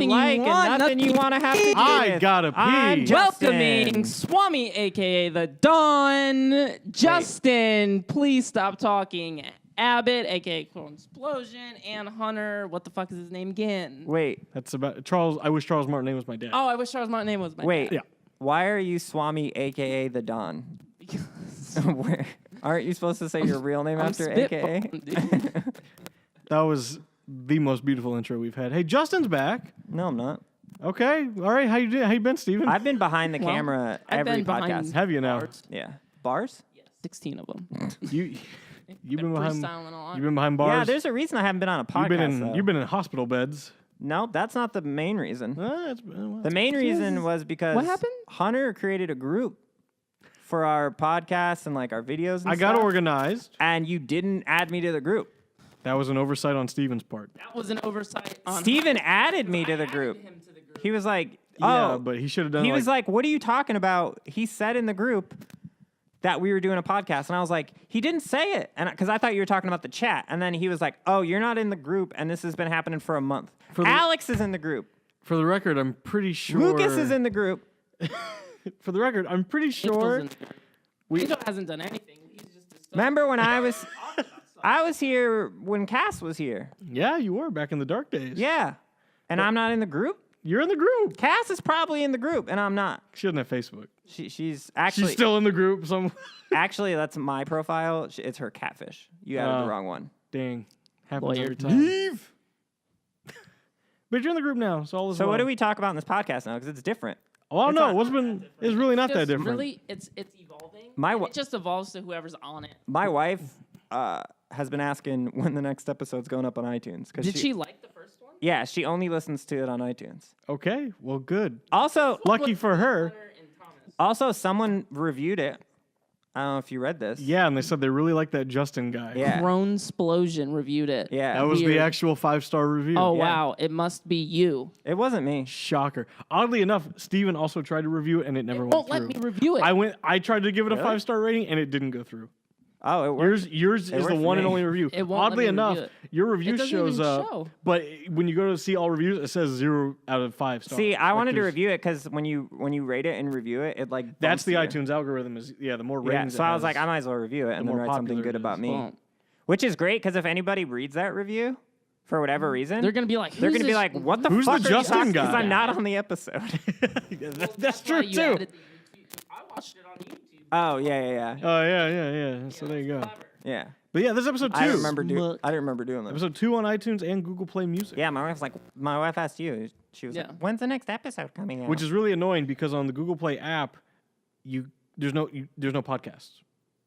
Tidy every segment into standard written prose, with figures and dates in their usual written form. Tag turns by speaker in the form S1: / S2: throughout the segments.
S1: you like and nothing you want to have to do
S2: I gotta pee.
S1: I'm Justin.
S3: Welcoming Swami, a.k.a. The Dawn. Justin, please stop talking. Abbott, a.k.a. Clone Explosion, and Hunter. What the fuck is his name again?
S1: Wait.
S2: That's about Charles. I wish Charles Martin's name was my dad.
S3: Oh, I wish Charles Martin's name was my
S1: Wait.
S3: dad.
S2: Yeah.
S1: Why are you Swami, a.k.a. The Don? Where, aren't you supposed to say your real name after a.k.a.?
S2: That was the most beautiful intro we've had. Hey, Justin's back.
S1: No, I'm not.
S2: Okay. All right. How you doing? How you been, Steven?
S1: I've been behind the camera
S3: I've
S1: every
S3: been behind
S1: podcast.
S2: Have you now?
S3: bars.
S1: Yeah. Bars?
S3: Yeah, 16 of them.
S2: You've been behind.
S3: freestyling a lot.
S2: You've been behind bars.
S1: Yeah, there's a reason I haven't been on a podcast.
S2: You've been in hospital beds.
S1: No, that's not the main reason.
S2: Well,
S1: The main reason was because
S3: What happened?
S1: Hunter created a group for our podcasts and like our videos and
S2: I got
S1: stuff,
S2: organized.
S1: and you didn't add me to the group.
S2: That was an oversight on Steven's part.
S3: That was an oversight on
S1: Steven added me to the group.
S3: him to the group.
S1: He was like,
S2: Yeah,
S1: oh,
S2: but he should have done.
S1: he was like, what are you talking about? He said in the group that we were doing a podcast, and I was like, he didn't say it, and because I thought you were talking about the chat, and then he was like, oh, you're not in the group, and this has been happening for a month. Alex is in the group.
S2: For the record, I'm pretty sure.
S1: Lucas is in the group.
S2: For the record, I'm pretty sure.
S3: Angel hasn't done anything. He's just a
S1: Remember when I was here when Cass was here?
S2: Yeah, you were back in the dark days.
S1: Yeah, and I'm not in the group.
S2: You're in the group.
S1: Cass is probably in the group, and I'm not.
S2: She doesn't have Facebook.
S1: She's actually
S2: She's still in the group.
S1: actually that's my profile. It's her catfish. You added the wrong one.
S2: Dang. Happens
S3: Lawyer.
S2: every time. Leave. But you're in the group now, so all is
S1: So
S2: well.
S1: what do we talk about in this podcast now? Because it's different.
S2: Well,
S1: It's
S2: no,
S1: not-
S2: what's been is really not that different.
S3: Really, it's evolving.
S1: My
S3: and
S1: wa-
S3: it just evolves to whoever's on it.
S1: My wife has been asking when the next episode's going up on iTunes.
S3: Did she like the first one?
S1: Yeah, she only listens to it on iTunes.
S2: Okay, well, good.
S1: Also,
S2: Lucky for her.
S3: Hunter and Thomas.
S1: also someone reviewed it. I don't know if you read this.
S2: Yeah, and they said they really like that Justin guy.
S1: Yeah.
S3: Clone Explosion reviewed it.
S1: Yeah.
S2: That was the
S3: Weird.
S2: actual 5-star review.
S3: Oh
S1: Yeah.
S3: wow, it must be you.
S1: It wasn't me.
S2: Shocker. Oddly enough, Steven also tried to review it, and it never went
S3: Won't
S2: through.
S3: let me review it.
S2: I tried to give it a
S1: Really?
S2: 5-star rating, and it didn't go through.
S1: Oh, it worked.
S2: Yours is
S1: worked
S2: the
S1: for
S2: one and
S1: me.
S2: only review.
S3: It won't let
S2: Oddly
S3: me
S2: enough,
S3: review it.
S2: your review
S3: It doesn't
S2: shows
S3: even
S2: up,
S3: show.
S2: but when you go to see all reviews, it says 0 out of 5 stars.
S1: See, I
S2: Like,
S1: wanted to
S2: there's-
S1: review it because when you rate it and review it, it like
S2: That's
S1: bumps
S2: the
S1: you.
S2: iTunes algorithm. Is the more
S1: Yeah,
S2: ratings.
S1: so
S2: it
S1: I was
S2: has.
S1: like, I might as well review it and then
S2: more
S1: write something
S2: popular
S1: good
S2: it
S1: about
S2: is.
S1: me.
S3: Well,
S1: Which is great because if anybody reads that review for whatever reason,
S3: they're gonna be like,
S1: they're
S3: "Who's
S1: gonna be
S3: this-
S1: like, what the
S2: Who's
S1: fuck
S2: the
S1: are you
S2: Justin
S1: talking?
S2: guy?
S1: Because I'm not on the episode.
S2: that's
S3: That's
S2: true
S3: why you
S2: too.
S3: added the YouTube. I watched it on YouTube.
S1: Oh yeah.
S2: Oh yeah. So there you go.
S3: Clever.
S1: Yeah.
S2: But yeah, this is episode 2.
S1: I didn't remember doing that.
S2: Episode 2 on iTunes and Google Play Music.
S1: Yeah, my wife asked you. She was
S3: Yeah.
S1: like, when's the next episode coming out?
S2: Which is really annoying because on the Google Play app, there's no podcasts.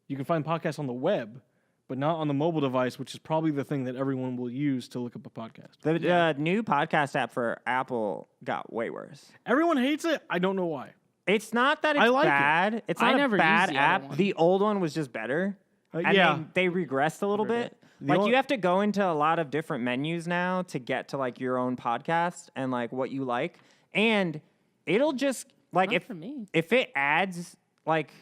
S2: You can find podcasts on the web, but not on the mobile device, which is probably the thing that everyone will use to look up a podcast.
S1: the new podcast app for Apple got way worse.
S2: Everyone hates it. I don't know why.
S1: It's not that it's
S2: I like it.
S1: bad. It's
S3: I
S1: not
S3: never
S1: a bad
S3: used the other
S1: app.
S3: one.
S1: The old one was just better. And
S2: yeah.
S1: they regressed a little bit.
S2: The
S1: Like
S2: only-
S1: you have to go into a lot of different menus now to get to like your own podcast and like what you like. And it'll just like
S3: Not for me.
S1: if it adds like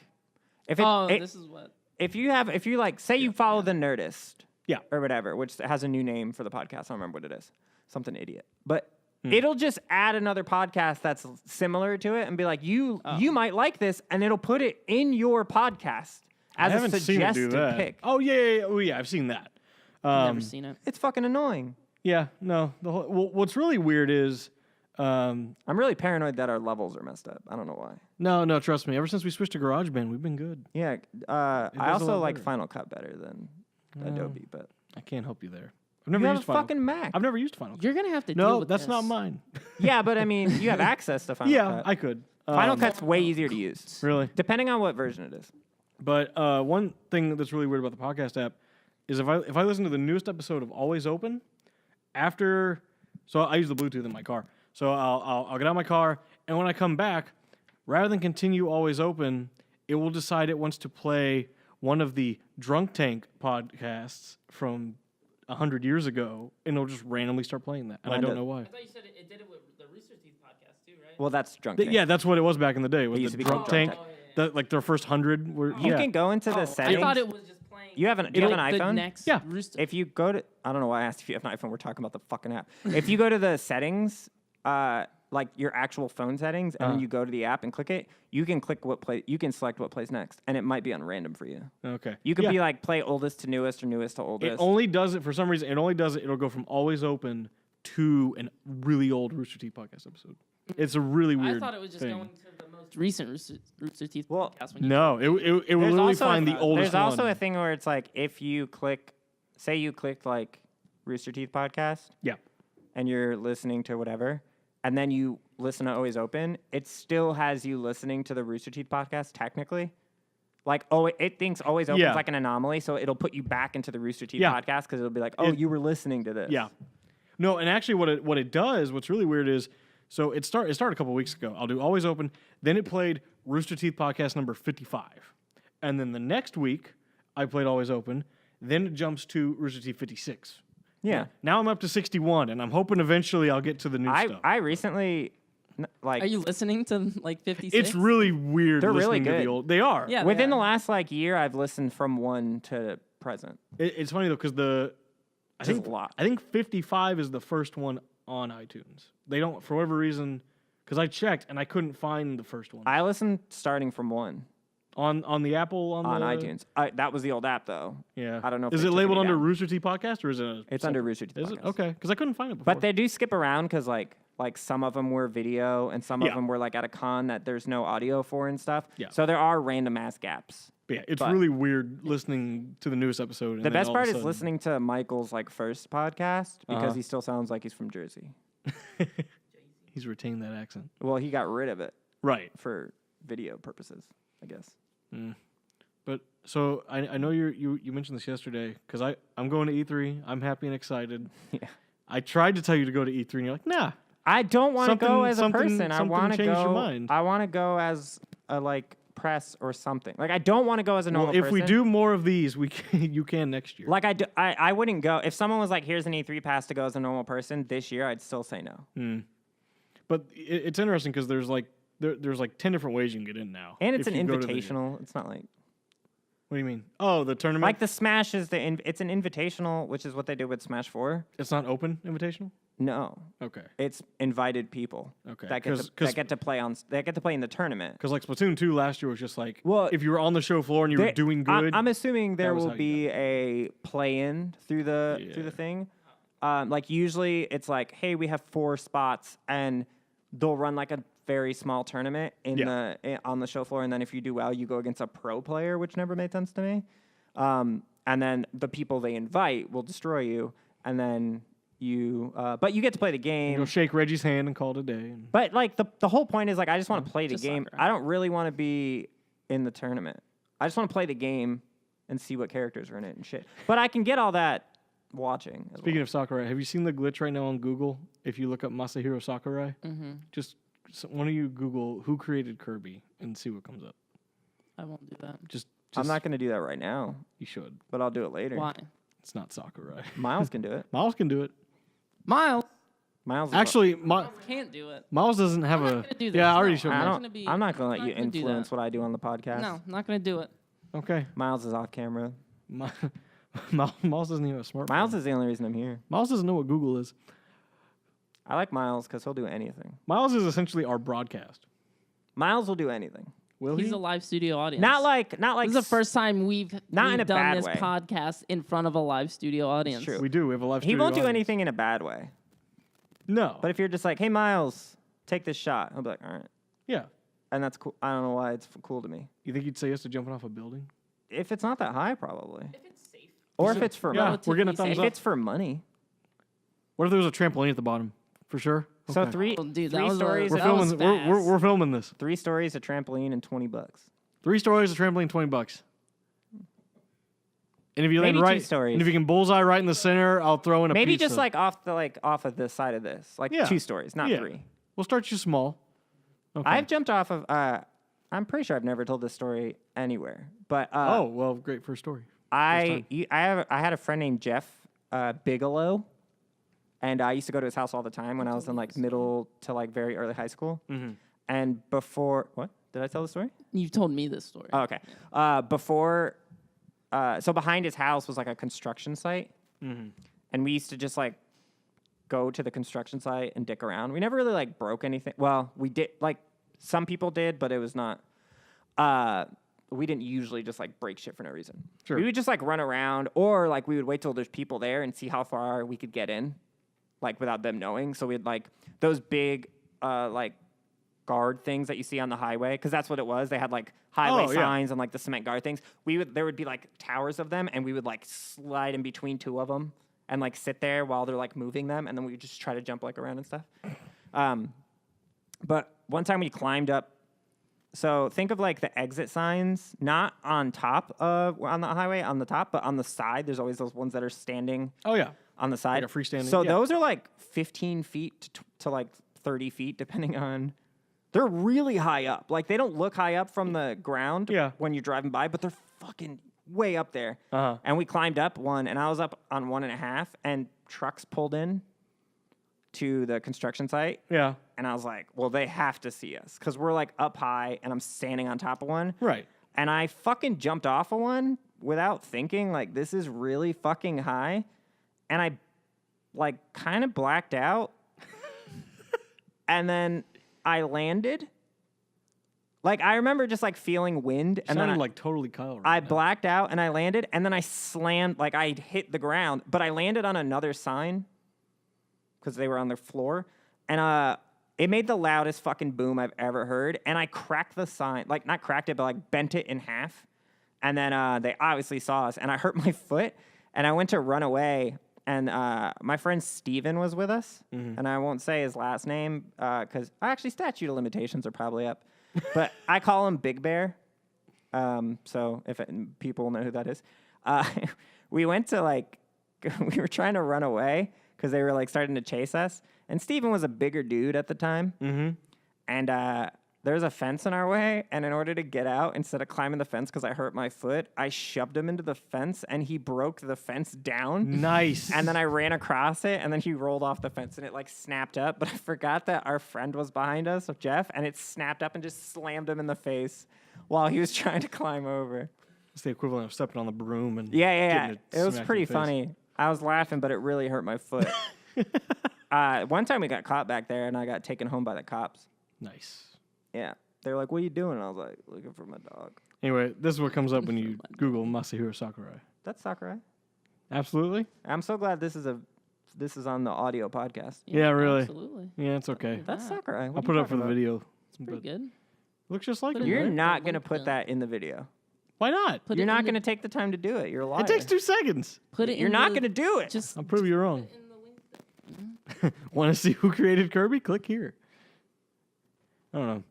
S1: if it,
S3: Oh,
S1: it-
S3: this is what.
S1: if you like say you follow the Nerdist
S2: Yeah.
S1: or whatever, which has a new name for the podcast. I don't remember what it is. Something idiot. But
S2: Hmm.
S1: it'll just add another podcast that's similar to it and be like, you might like this, and it'll put it in your podcast as
S2: I haven't
S1: a
S2: seen it do
S1: suggested
S2: that.
S1: pick.
S2: Oh yeah. Oh yeah. I've seen that.
S3: Never seen it.
S1: It's fucking annoying.
S2: Yeah. No. What's really weird is.
S1: I'm really paranoid that our levels are messed up. I don't know why.
S2: No, trust me. Ever since we switched to GarageBand, we've been good.
S1: Yeah,
S2: does
S1: I
S2: a
S1: also
S2: lot
S1: like
S2: better.
S1: Final Cut better than Adobe, but
S2: I can't help you there. I've
S1: you
S2: never
S1: have a
S2: used Final.
S1: fucking Mac.
S2: I've never used Final. Cut.
S3: You're gonna have to deal
S2: No,
S3: with
S2: that's
S3: this.
S2: not mine.
S1: Yeah, but I mean, you have access to Final
S2: Yeah,
S1: Cut.
S2: I could.
S1: Final Cut's way easier to use,
S2: Really?
S1: depending on what version it is.
S2: But one thing that's really weird about the podcast app is if I listen to the newest episode of Always Open, so I use the Bluetooth in my car. So I'll get out of my car, and when I come back, rather than continue Always Open, it will decide it wants to play one of the Drunk Tank podcasts from 100 years ago, and it'll just randomly start playing that, and I
S1: Mine
S2: don't
S1: does.
S2: know why.
S3: I thought you said it did it with the Roosterteeth podcast too, right?
S1: Well, that's Drunk Tank.
S2: Yeah, that's what it was back in the day. Was
S1: used
S2: the
S1: to be
S2: Drunk
S1: called Drunk
S2: Tank?
S1: Tank.
S2: Like their first 100 were.
S1: You can go into the
S3: I
S1: settings.
S3: thought it was just playing.
S1: Do you have an iPhone?
S3: Next
S2: Yeah.
S3: Rooster.
S1: If you go to, I don't know why I asked if you have an iPhone. We're talking about the fucking app. If you go to the settings like your actual phone settings, and then you go to the app and click it, you can select what plays next, and it might be on random for you.
S2: Okay.
S1: You could be like play oldest to newest or newest to oldest.
S2: It only does it for some reason. It only does it. It'll go from always open to a really old Rooster Teeth podcast episode. It's a really weird.
S3: I thought it was just
S2: thing.
S3: going to the most recent Rooster Teeth
S1: Well,
S3: podcast. When you
S2: No, it will literally
S1: also
S2: find the oldest
S1: There's also
S2: one.
S1: a thing where it's like if you click, say you clicked like Rooster Teeth podcast,
S2: Yeah.
S1: and you're listening to whatever, and then you listen to Always Open, it still has you listening to the Rooster Teeth podcast technically. Like, it thinks Always Open's
S2: Yeah.
S1: like an anomaly, so it'll put you back into the Rooster Teeth
S2: Yeah.
S1: podcast because it'll be like, oh, you were listening to this.
S2: Yeah. No, and actually what it does, what's really weird is, so it started a couple weeks ago. I'll do Always Open. Then it played Rooster Teeth podcast number 55. And then the next week, I played Always Open. Then it jumps to Rooster Teeth 56.
S1: Yeah.
S2: Now I'm up to 61, and I'm hoping eventually I'll get to the new stuff.
S1: I recently, like,
S3: Are you listening to like 56?
S2: It's really weird
S1: They're really
S2: listening to the
S1: good.
S2: old. They are.
S3: Yeah.
S1: within
S3: they
S1: the
S3: are.
S1: last like year, I've listened from 1 to present.
S2: It's funny though because I
S1: Just
S2: think
S1: a lot.
S2: I think 55 is the first one on iTunes. They don't, for whatever reason, because I checked and I couldn't find the first one
S1: I listened starting from 1
S2: on the Apple on the,
S1: iTunes. That was the old app though.
S2: Yeah,
S1: I don't know if
S2: Is
S1: they
S2: it
S1: took
S2: labeled
S1: it
S2: under
S1: down.
S2: Rooster Teeth podcast or is it?
S1: It's under Rooster Teeth
S2: Is it
S1: podcast.
S2: okay? Because I couldn't find it before.
S1: But they do skip around because like some of them were video and some of
S2: Yeah.
S1: them were like at a con that there's no audio for and stuff.
S2: Yeah.
S1: So there are random ass gaps.
S2: But yeah, it's
S1: but-
S2: really weird listening to the newest episode. And
S1: The
S2: then
S1: best
S2: all of a
S1: part is
S2: sudden-
S1: listening to Michael's like first podcast because
S2: Uh-huh.
S1: he still sounds like he's from Jersey.
S2: He's retained that accent.
S1: Well, he got rid of it
S2: Right.
S1: for video purposes, I guess.
S2: But so I know you mentioned this yesterday because I'm going to E3. I'm happy and excited.
S1: Yeah.
S2: I tried to tell you to go to E3 and you're like, nah.
S1: I don't want to go
S2: Something-
S1: as a
S2: something-
S1: person. I
S2: something
S1: want to
S2: changed your
S1: go.
S2: mind.
S1: I want to go as a like press or something. Like I don't want to go as a normal
S2: Well, if we
S1: person.
S2: do more of these, you can next year.
S1: Like I wouldn't go if someone was like, "Here's an E3 pass to go as a normal person this year." I'd still say no.
S2: But it's interesting because there's like 10 different ways you can get in now.
S1: And it's
S2: if
S1: an
S2: you go to the-
S1: invitational. It's not like
S2: What do you mean? Oh, the tournament.
S1: like the Smash is it's an invitational, which is what they did with Smash 4.
S2: It's not open invitational.
S1: No,
S2: Okay.
S1: it's invited people.
S2: Okay.
S1: That get to play in the tournament.
S2: Because like Splatoon 2 last year was just like,
S1: Well,
S2: if you were on the show floor and you were doing good.
S1: I'm assuming there
S2: was
S1: will
S2: how you
S1: be a play-in through the
S2: Yeah.
S1: thing. Like usually it's like, hey, we have 4 spots, and they'll run like a very small tournament on the show floor, and then if you do well, you go against a pro player, which never made sense to me. And then the people they invite will destroy you, and then but you get to play the game.
S2: You'll shake Reggie's hand and call it a day. And
S1: But like the whole point is like I just want to play the
S3: Just
S1: game.
S3: soccer.
S1: I don't really want to be in the tournament. I just want to play the game and see what characters are in it and shit. But I can get all that watching. As
S2: Speaking of Sakurai, have you seen the glitch right now on Google? If you look up Masahiro Sakurai, just one of you Google who created Kirby and see what comes up.
S3: I won't do that.
S2: Just
S1: I'm not going to do that right now,
S2: You should.
S1: but I'll do it later.
S3: Why?
S2: It's not Sakurai.
S1: Miles can do it.
S2: Miles can do it.
S3: Miles
S1: Miles is
S2: Actually,
S3: can't do it.
S2: Miles doesn't have
S3: not
S2: a.
S3: gonna do this.
S2: Yeah, I already
S3: No,
S2: showed
S1: I
S3: I'm
S2: Miles.
S3: not gonna be-
S1: I'm not going to
S3: I'm
S1: let you
S3: not gonna do
S1: influence
S3: that.
S1: what I do on the podcast.
S3: No, I'm not gonna do it.
S2: Okay.
S1: Miles is off camera.
S2: Miles doesn't even have a smartphone.
S1: Miles is the only reason I'm here.
S2: Miles doesn't know what Google is.
S1: I like Miles because he'll do anything.
S2: Miles is essentially our broadcast.
S1: Miles will do anything.
S2: Will
S3: He's
S2: he?
S3: a live studio audience.
S1: Not like.
S3: This is the first time we've
S1: Not in a
S3: done
S1: bad
S3: this
S1: way.
S3: podcast in front of a live studio audience.
S1: true.
S2: We do. We have a live
S1: He
S2: studio
S1: won't do
S2: audience.
S1: anything in a bad way.
S2: No.
S1: But if you're just like, hey, Miles, take this shot, he'll be like, all right.
S2: yeah.
S1: And that's cool. I don't know why it's cool to me.
S2: You think he'd say yes to jumping off a building?
S1: If it's not that high, probably.
S3: If it's safe.
S1: Or
S2: said-
S1: if it's for
S2: yeah,
S1: money.
S2: we're getting a
S3: Relatively
S2: thumbs
S1: If
S2: up.
S1: it's for money.
S2: What if there was a trampoline at the bottom? For sure.
S1: So
S2: Okay.
S1: three
S3: Oh, dude, that
S1: three
S3: was a-
S1: stories.
S2: We're
S3: that was
S2: filming. We're
S3: fast.
S2: filming this.
S1: 3 stories, a trampoline, and $20.
S2: 3 stories, a trampoline, $20. And if you land
S1: Maybe 2
S2: right,
S1: stories.
S2: and if you can bullseye right in the center, I'll throw in a
S1: Maybe
S2: pizza.
S1: just like off of this side of this, like
S2: Yeah.
S1: 2 stories, not
S2: Yeah.
S1: 3.
S2: We'll start you small. Okay.
S1: I've jumped off of. I'm pretty sure I've never told this story anywhere, but
S2: oh well, great first story.
S1: I had a friend named Jeff Bigelow, and I used to go to his house all the time when I was in like middle to like very early high school.
S2: Mm-hmm.
S1: And before what did I tell the story?
S3: You've told me this story.
S1: Oh, okay. So behind his house was like a construction site,
S2: Mm-hmm.
S1: and we used to just like go to the construction site and dick around. We never really like broke anything. Well, we did, like some people did, but it was not. We didn't usually just like break shit for no reason.
S2: Sure.
S1: We would just like run around, or like we would wait till there's people there and see how far we could get in, like without them knowing. So we'd like those big like guard things that you see on the highway, because that's what it was. They had like highway signs and like the cement guard things. There would be like towers of them, and we would like slide in between two of them and like sit there while they're like moving them, and then we would just try to jump like around and stuff. But one time we climbed up. So think of like the exit signs, not on top of on the highway on the top, but on the side. There's always those ones that are standing.
S2: Oh yeah,
S1: on the side,
S2: like a freestanding.
S1: So those are like 15 feet to like 30 feet, depending on. They're really high up. Like they don't look high up from the ground when you're driving by, but they're fucking way up there. And we climbed up one, and I was up on 1.5, and trucks pulled in to the construction site.
S2: Yeah.
S1: And I was like, well, they have to see us because we're like up high and I'm standing on top of one.
S2: Right.
S1: And I fucking jumped off of one without thinking, like, this is really fucking high. And I like kind of blacked out. And then I landed. Like, I remember just like feeling wind. And then
S2: like totally Kyle.
S1: I blacked out and I landed. And then I slammed, like I hit the ground, but I landed on another sign because they were on the floor. And it made the loudest fucking boom I've ever heard. And I cracked the sign, like not cracked it, but like bent it in half. And then they obviously saw us, and I hurt my foot. And I went to run away. And my friend Steven was with us. And I won't say his last name because actually statute of limitations are probably up. But I call him Big Bear. So if people know who that is. We went to like, we were trying to run away because they were like starting to chase us. And Steven was a bigger dude at the time. And there was a fence in our way. And in order to get out, instead of climbing the fence because I hurt my foot, I shoved him into the fence, and he broke the fence down.
S2: Nice.
S1: And then I ran across it, and then he rolled off the fence, and it like snapped up. But I forgot that our friend was behind us, Jeff, and it snapped up and just slammed him in the face while he was trying to climb over.
S2: It's the equivalent of stepping on the broom and
S1: yeah. It was pretty funny. I was laughing, but it really hurt my foot. One time we got caught back there, and I got taken home by the cops.
S2: Nice.
S1: Yeah. They were like, what are you doing? And I was like, looking for my dog.
S2: Anyway, this is what comes up when you Google Masahiro Sakurai.
S1: That's Sakurai.
S2: Absolutely.
S1: I'm so glad this is on the audio podcast.
S2: Yeah, really.
S3: Absolutely.
S2: Yeah, it's okay.
S1: That's Sakurai.
S2: I'll put it up for the video.
S3: It's pretty good.
S2: Looks just like
S3: Put
S2: him.
S3: it
S1: You're
S3: Right.
S1: not going to put that in the video.
S2: Why not?
S3: Put
S1: You're
S3: it
S1: not
S3: in
S1: going to take the time to do it. You're a liar.
S2: It takes 2 seconds.
S3: Put it.
S1: You're
S3: in
S1: not
S3: the-
S1: going to do it.
S3: Just
S2: I'll prove you wrong.
S3: put it in the link.
S2: Want to see who created Kirby? Click here. I don't know.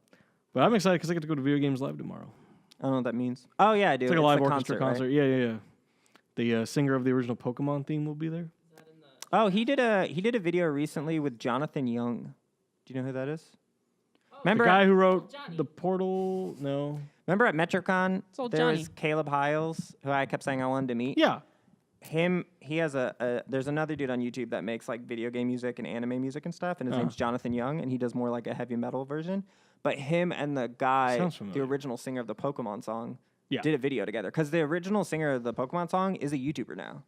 S2: But I'm excited because I get to go to Video Games Live tomorrow.
S1: I don't know what that means. Oh, yeah, I do.
S2: It's like a live
S1: the
S2: orchestra concert.
S1: right?
S2: Yeah. The singer of the original Pokemon theme will be there.
S1: Oh, he did a video recently with Jonathan Young. Do you know who that is? Remember
S2: The guy who wrote
S3: Johnny.
S2: The Portal? No.
S1: Remember at MetroCon,
S3: old
S1: there was
S3: Johnny.
S1: Caleb Hiles, who I kept saying I wanted to meet.
S2: Yeah.
S1: He has there's another dude on YouTube that makes like video game music and anime music and stuff, and his name's Jonathan Young, and he does more like a heavy metal version. But him and the guy,
S2: Sounds
S1: the
S2: familiar.
S1: original singer of the Pokemon song,
S2: Yeah.
S1: did a video together. Because the original singer of the Pokemon song is a YouTuber now.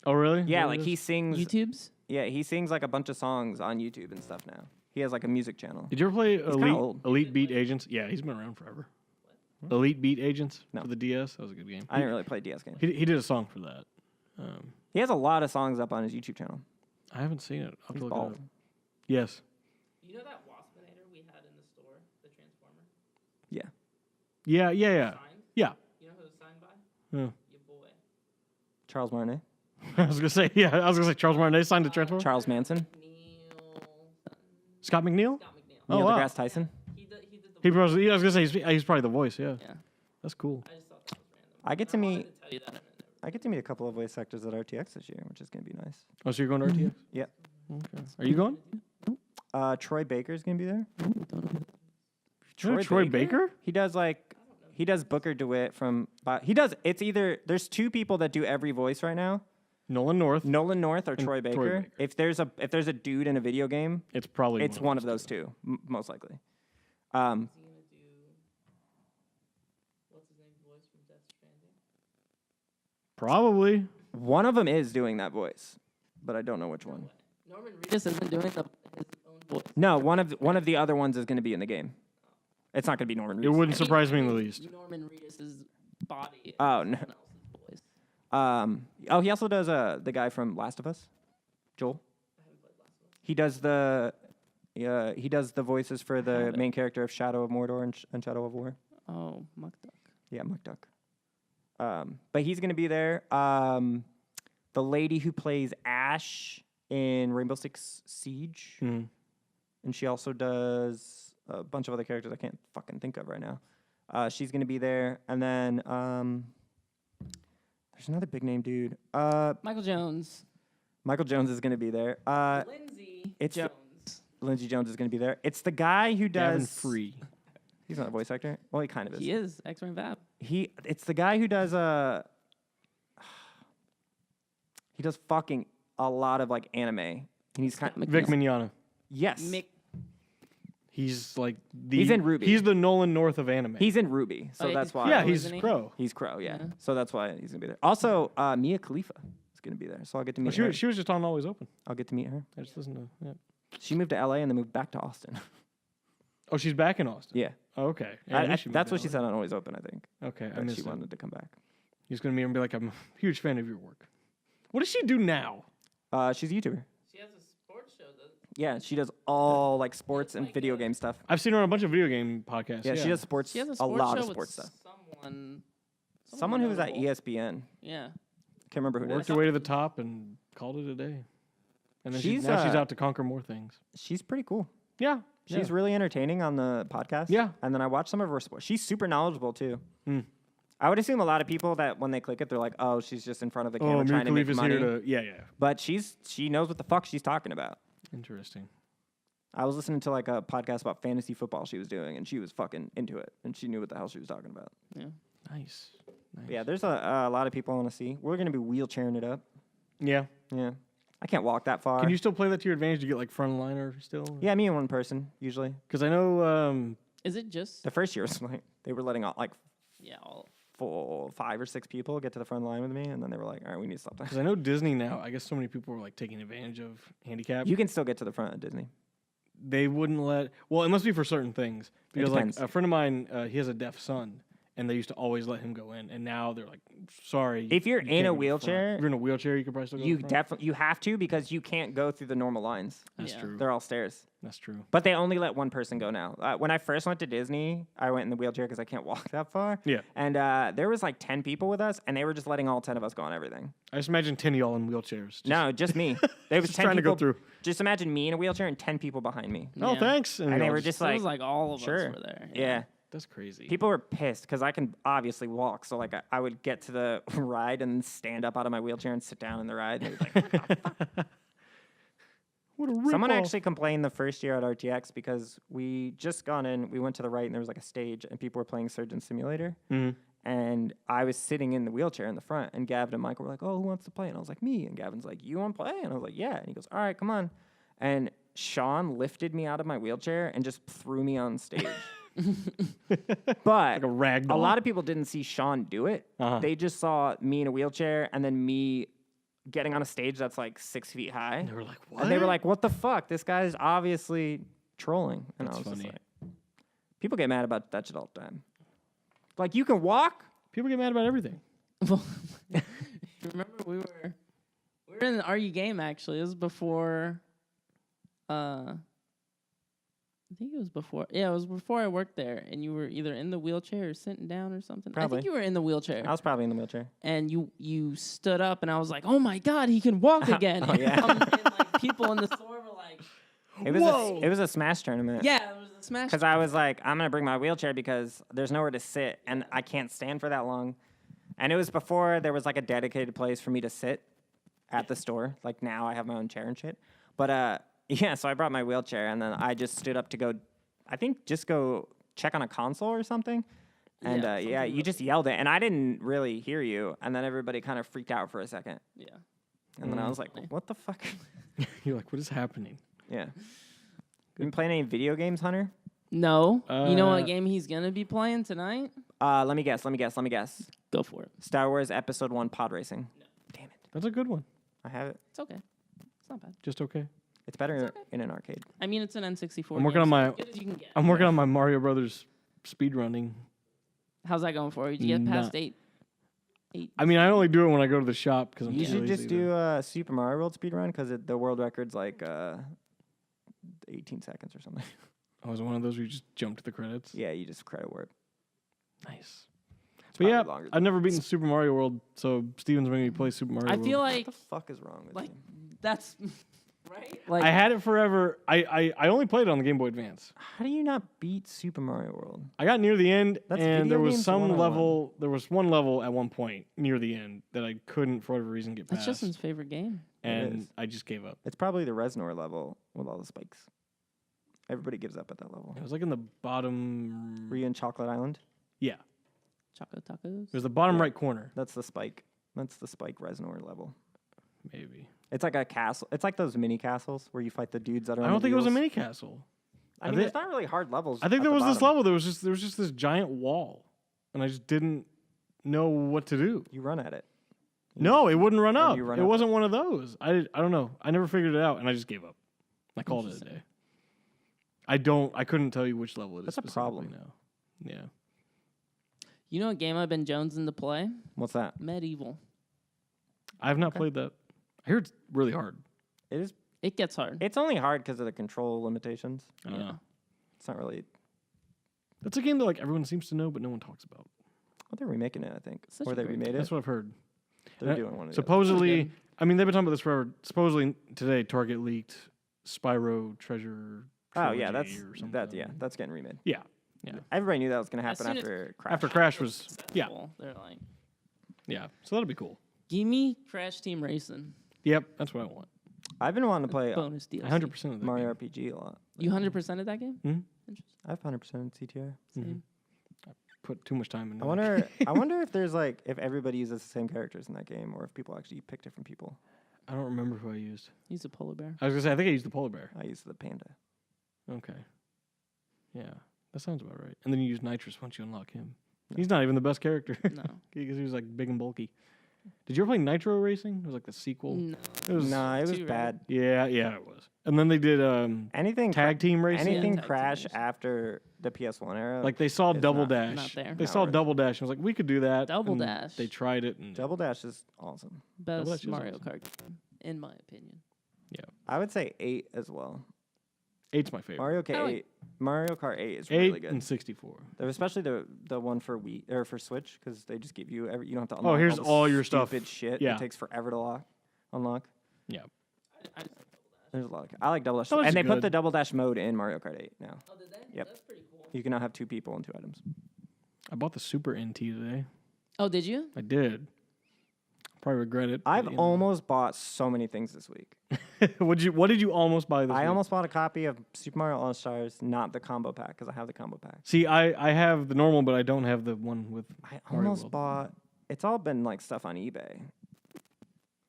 S2: Oh, really?
S1: Yeah,
S2: Really
S1: like
S2: is?
S1: he sings.
S3: YouTube's.
S1: Yeah, he sings like a bunch of songs on YouTube and stuff now. He has like a music channel.
S2: Did you ever play
S1: kinda old.
S2: Elite Beat Agents? Yeah, he's been around forever. Elite Beat Agents
S1: No.
S2: for the DS. That was a good game.
S1: I didn't really play DS games.
S2: He did a song for that.
S1: He has a lot of songs up on his YouTube channel.
S2: I haven't seen it. I'll have
S1: He's
S2: to look it
S1: bald.
S2: up. Yes.
S3: You know that Waspinator we had in the store, the Transformer?
S1: Yeah.
S2: Yeah.
S3: Signed?
S2: Yeah.
S3: You know who it was signed by?
S2: Yeah.
S3: Your boy.
S1: Charles Martinet.
S2: I was gonna say Charles Martinet signed to Transformers.
S1: Charles Manson.
S3: Neil.
S2: Scott McNeil.
S3: Scott McNeil.
S2: Oh,
S1: Neil
S2: wow.
S1: deGrasse Tyson.
S3: He did the.
S2: I was gonna say he's probably the voice. Yeah.
S3: Yeah.
S2: That's cool.
S3: I just thought that was random.
S1: I get to
S3: I wanted
S1: meet.
S3: to tell you that.
S1: I get to meet a couple of voice actors at RTX this year, which is gonna be nice.
S2: Oh, so you're going to RTX?
S1: Yep.
S2: Okay. Are you going?
S1: Troy Baker's gonna be there.
S2: Troy Baker?
S1: He does Booker DeWitt from. It's either there's 2 people that do every voice right now.
S2: Nolan North.
S1: Nolan North or Troy Baker.
S2: Troy Baker.
S1: If there's a dude in a video game,
S2: It's probably
S1: it's one of those 2, most likely.
S3: Is he gonna do? What's his name? Voice from Death Stranding.
S2: Probably.
S1: One of them is doing that voice, but I don't know which one.
S3: Norman Reedus isn't doing his own voice.
S1: No, one of the other ones is going to be in the game. It's not going to be Norman Reedus.
S2: It wouldn't surprise me in the least.
S3: Norman Reedus' body.
S1: Oh, no.
S3: Someone else's voice.
S1: He also does the guy from Last of Us, Joel. He does the voices for the main character of Shadow of Mordor and Shadow of War.
S3: Oh, Muck Duck.
S1: Yeah, Muck Duck. But he's going to be there. The lady who plays Ash in Rainbow Six Siege, and she also does a bunch of other characters I can't fucking think of right now. She's going to be there. And then there's another big name dude.
S3: Michael Jones.
S1: Michael Jones is going to be there. Lindsay Jones is going to be there. It's the guy who does...
S2: Gavin Free.
S1: He's not a voice actor. Well, he kind of is.
S3: He is. X-Ray Vap.
S1: It's the guy who does he does fucking a lot of like anime. And he's kind of...
S2: Vic Mignogna.
S1: Yes.
S2: He's like
S1: He's in Ruby.
S2: He's the Nolan North of anime.
S1: He's in Ruby, so
S3: Oh, yeah,
S1: that's
S3: he's
S1: why.
S3: Crow,
S2: yeah, he's
S3: isn't he?
S2: Crow.
S1: He's Crow, yeah.
S3: Yeah.
S1: So that's why he's gonna be there. Also, Mia Khalifa is gonna be there, so I'll get to meet her.
S2: She was just on Always Open.
S1: I'll get to meet her.
S2: I just listened to. Yeah.
S1: She moved to LA and then moved back to Austin.
S2: Oh, she's back in Austin.
S1: Yeah,
S2: Oh, okay. Yeah, I knew she moved
S1: that's
S2: to
S1: what she
S2: LA.
S1: said on Always Open. I think
S2: Okay, I
S1: that
S2: missed
S1: she
S2: it.
S1: wanted to come back.
S2: He's gonna meet her and be like, "I'm a huge fan of your work." What does she do now?
S1: She's a YouTuber.
S3: She has a sports show, doesn't
S1: Yeah, she does all like sports and
S3: like
S1: video
S3: a-
S1: game stuff.
S2: I've seen her on a bunch of video game podcasts.
S1: Yeah, she does sports.
S3: She has a
S1: a
S3: sports
S1: lot
S3: show
S1: of
S3: with
S1: sports stuff.
S3: Someone
S1: Someone who was at
S3: notable.
S1: ESPN.
S3: Yeah.
S1: Can't remember who it
S2: Worked
S1: is.
S2: her way to the top and called it a day. And then
S1: She's,
S2: now she's
S1: uh,
S2: out to conquer more things.
S1: She's pretty cool.
S2: Yeah,
S1: She's really entertaining on the podcast.
S2: Yeah.
S1: And then I watched some of her sports. She's super knowledgeable too.
S2: Hmm.
S1: I would assume a lot of people that when they click it, they're like, oh, she's just in front of the camera
S2: Mia
S1: trying to make
S2: Khalifa's
S1: money.
S2: here to yeah.
S1: But she knows what the fuck she's talking about.
S2: Interesting.
S1: I was listening to like a podcast about fantasy football she was doing, and she was fucking into it, and she knew what the hell she was talking about.
S3: Yeah.
S2: Nice.
S1: But yeah, there's a lot of people I want to see. We're gonna be wheelchairing it up.
S2: Yeah.
S1: Yeah, I can't walk that far.
S2: Can you still play that to your advantage to get like frontliner still?
S1: Yeah, me and one person usually.
S2: Because I know
S3: Is it just?
S1: The first year was like they were letting out like
S3: Yeah.
S1: 5 or 6 people get to the front line with me, and then they were like, all right, we need to stop that.
S2: because I know Disney now. I guess so many people are like taking advantage of handicap.
S1: You can still get to the front of Disney.
S2: They wouldn't let. Well, it must be for certain things because like
S1: depends.
S2: a friend of mine, he has a deaf son, and they used to always let him go in, and now they're like, sorry.
S1: If you're
S2: you
S1: in
S2: can't
S1: a
S2: go to the front.
S1: wheelchair,
S2: if you're in a wheelchair, you could probably still go.
S1: You
S2: to the front.
S1: definitely have to because you can't go through the normal lines.
S2: That's
S3: Yeah.
S2: true.
S1: They're all stairs.
S2: That's true.
S1: But they only let one person go now. When I first went to Disney, I went in the wheelchair because I can't walk that far.
S2: Yeah.
S1: And there was like 10 people with us, and they were just letting all 10 of us go on everything.
S2: I just imagine 10 of y'all in wheelchairs. Just,
S1: No, just me. There was
S2: just
S1: 10
S2: trying to
S1: people.
S2: go through.
S1: Just imagine me in a wheelchair and 10 people behind me.
S2: Oh,
S3: Yeah.
S2: thanks.
S1: And
S2: y'all
S1: they were just
S3: So it
S1: like,
S3: was like all of
S1: sure.
S3: us were there.
S1: Yeah.
S2: That's crazy.
S1: People were pissed because I can obviously walk. So like I would get to the ride and stand up out of my wheelchair and sit down in the ride. And they were like,
S2: What a rip
S1: someone
S2: off.
S1: actually complained the first year at RTX because we just gone in, we went to the right and there was like a stage and people were playing Surgeon Simulator.
S2: Mhm.
S1: And I was sitting in the wheelchair in the front and Gavin and Michael were like, oh, who wants to play? And I was like, me. And Gavin's like, you want to play? And I was like, yeah. And he goes, all right, come on. And Sean lifted me out of my wheelchair and just threw me on stage. But
S2: Like a rag
S1: a
S2: doll.
S1: lot of people didn't see Sean do it.
S2: Uh-huh.
S1: They just saw me in a wheelchair and then me getting on a stage that's like 6 feet high.
S2: They were like, what?
S1: And they were like, what the fuck? This guy's obviously trolling. And
S2: That's
S1: I was
S2: funny.
S1: just like, people get mad about that shit all the time. Like, you can walk?
S2: People get mad about everything.
S3: Remember we were in the RU game actually. It was before I think it was before. Yeah, it was before I worked there, and you were either in the wheelchair or sitting down or something. I
S1: Probably.
S3: think you were in the wheelchair,
S1: I was probably in the wheelchair.
S3: and you stood up, and I was like, "Oh my god, he can walk again!"
S1: Oh, yeah.
S3: And like people in the store were like,
S2: Whoa.
S1: It was a Smash tournament.
S3: "Yeah, it was a smash."
S1: Because I was like, I'm going to bring my wheelchair because there's nowhere to sit, and I can't stand for that long. And it was before there was like a dedicated place for me to sit at the store. Like now I have my own chair and shit. But yeah, so I brought my wheelchair, and then I just stood up to go, I think just go check on a console or something. And
S3: Yeah,
S1: yeah,
S3: something
S1: you just yelled it, and I didn't really hear you. And then everybody kind of freaked out for a second.
S3: Yeah.
S1: And then I was like, what the fuck?
S2: You're like, what is happening?
S1: Yeah. You been playing any video games, Hunter?
S3: No. You know
S2: Uh,
S3: what game he's gonna be playing tonight?
S1: Let me guess.
S3: Go for it.
S1: Star Wars Episode 1 Pod Racing. Damn it.
S2: That's a good one.
S1: I have it.
S3: It's okay. It's not bad.
S2: Just okay.
S1: It's better in an arcade.
S3: I mean, it's an N64.
S2: I'm working on
S3: game, so
S2: my-
S3: as good as you can get.
S2: I'm working on my Mario Brothers speed running.
S3: How's that going for you? Did you get past
S2: Nah.
S3: 8?
S2: I mean, I only do it when I go to the shop because I'm
S1: You
S2: too
S1: should
S2: lazy
S1: just
S2: to-
S1: do Super Mario World speedrun because the world record's like 18 seconds or something.
S2: Oh, was it one of those where you just jump to the credits?
S1: Yeah, you just credit warp.
S2: Nice.
S1: It's
S2: But
S1: probably
S2: yeah,
S1: longer
S2: I've never beaten Super Mario World, so Steven's making me play Super Mario
S3: I
S2: World.
S3: feel
S1: What
S3: like
S1: the fuck is wrong with
S3: like
S1: you?
S3: that's right. Like
S2: I had it forever. I only played it on the Game Boy Advance.
S1: How do you not beat Super Mario World?
S2: I got near the end,
S1: That's
S2: and
S1: video
S2: there was
S1: games
S2: some
S1: 101.
S2: level. There was one level at one point near the end that I couldn't, for whatever reason, get
S3: that's
S2: past,
S3: Justin's favorite game.
S2: and
S1: is.
S2: I just gave up.
S1: It's probably the Reznor level with all the spikes. Everybody gives up at that level.
S2: It was like in the bottom.
S1: Were you in Chocolate Island?
S2: Yeah,
S3: Choco tacos.
S2: it was the bottom
S1: Yeah.
S2: right corner,
S1: That's the spike. That's the spike Reznor level.
S2: maybe.
S1: It's like a castle. It's like those mini castles where you fight the dudes that are.
S2: I
S1: on
S2: don't
S1: the
S2: think it was a
S1: wheels.
S2: mini castle.
S1: I mean, there's not really hard levels.
S2: I think
S1: at
S2: there
S1: the
S2: was this
S1: bottom.
S2: level. There was just this giant wall, and I just didn't know what to do.
S1: You run at it.
S2: No, it wouldn't run
S1: And
S2: up.
S1: you run
S2: It
S1: up
S2: wasn't one of those. I don't know. I never figured it out, and I just gave up. I called it a
S3: Interesting.
S2: day. I couldn't tell you which level it is.
S1: That's a
S2: specifically
S1: problem.
S2: now. Yeah.
S3: You know what game I've been jonesing to play?
S1: What's that?
S3: Medieval.
S2: I have not played that. I hear it's really hard.
S1: It is.
S3: It gets hard.
S1: It's only hard because of the control limitations.
S3: Yeah.
S1: It's not really.
S2: That's a game that like everyone seems to know, but no one talks about.
S1: Well, they're remaking it, I think.
S3: Such
S1: Or
S3: a
S1: they
S3: great
S1: remade
S2: That's
S1: it.
S2: what I've heard.
S1: They're
S2: Uh,
S1: doing one of the others.
S2: Supposedly,
S3: good.
S2: I mean, they've been talking about this forever. Supposedly today, Target leaked Spyro Treasure.
S1: Oh yeah,
S2: Trilogy
S1: that's
S2: or something.
S1: that's getting remade.
S2: Yeah.
S1: Everybody knew that was going to
S3: As
S1: happen
S3: soon as-
S1: after Crash.
S2: After Crash was
S3: Successful. They're like,
S2: yeah. So that'll be cool.
S3: give me Crash Team Racing.
S2: Yep, that's what I want.
S1: I've been wanting to play
S3: Bonus DLC.
S2: 100% of that.
S1: Mario
S2: game.
S1: RPG a lot.
S3: You 100% of that game?
S2: Mhm.
S3: Interesting.
S1: I have 100% in CTR.
S3: Same.
S2: Put too much time into
S1: I
S2: it.
S1: wonder. I wonder if there's like if everybody uses the same characters in that game, or if people actually pick different people.
S2: I don't remember who I used.
S3: He's a polar bear.
S2: I was gonna say I think I used the polar bear.
S1: I use the panda.
S2: Okay. Yeah, that sounds about right. And then you use nitrous once you unlock him. He's not even the best character
S3: No.
S2: because he was like big and bulky. Did you ever play Nitro Racing? It was like the sequel.
S3: No.
S2: It was.
S1: Nah, it was
S3: Two, right?
S1: bad.
S2: Yeah, it was. And then they did
S1: Anything
S2: tag team racing.
S1: anything
S3: Yeah, tag team
S1: Crash
S3: racing.
S1: after the PS1 era.
S2: Like they saw
S1: It's
S2: Double
S1: not-
S2: Dash.
S3: not there.
S2: They
S1: Not
S2: saw
S1: worth it.
S2: Double Dash and was like, we could do that.
S3: Double
S2: and
S3: Dash.
S2: They tried it and
S1: Double Dash is awesome.
S3: Best
S2: Dash is
S3: Mario
S2: awesome.
S3: Kart game, in my opinion.
S1: I would say 8 as well.
S2: 8's my favorite.
S1: Mario Kart 8 is
S2: 8
S1: really good.
S2: and 64.
S1: Especially the one for Wii or for Switch because they just give you you don't have to.
S2: Oh,
S1: Unlock
S2: here's
S1: the
S2: all your stuff.
S1: stupid shit.
S2: Yeah.
S1: It takes forever to unlock.
S2: Yeah.
S1: There's a lot of. I like Double Dash,
S2: Double Dash
S1: and they
S2: is
S1: put
S2: good.
S1: the Double Dash mode in Mario Kart 8 now.
S3: Oh, did they?
S1: Yep.
S3: That's pretty cool.
S1: You can now have 2 people and 2 items.
S2: I bought the Super NT today.
S3: Oh, did you?
S2: I did. Probably regret it. but,
S1: I've
S2: you know.
S1: almost bought so many things this week.
S2: What did you almost buy this
S1: I
S2: week?
S1: almost bought a copy of Super Mario All Stars, not the combo pack, because I have the combo pack.
S2: See, I have the normal, but I don't have the one with.
S1: I
S2: Mario
S1: almost
S2: World.
S1: bought. It's all been like stuff on eBay.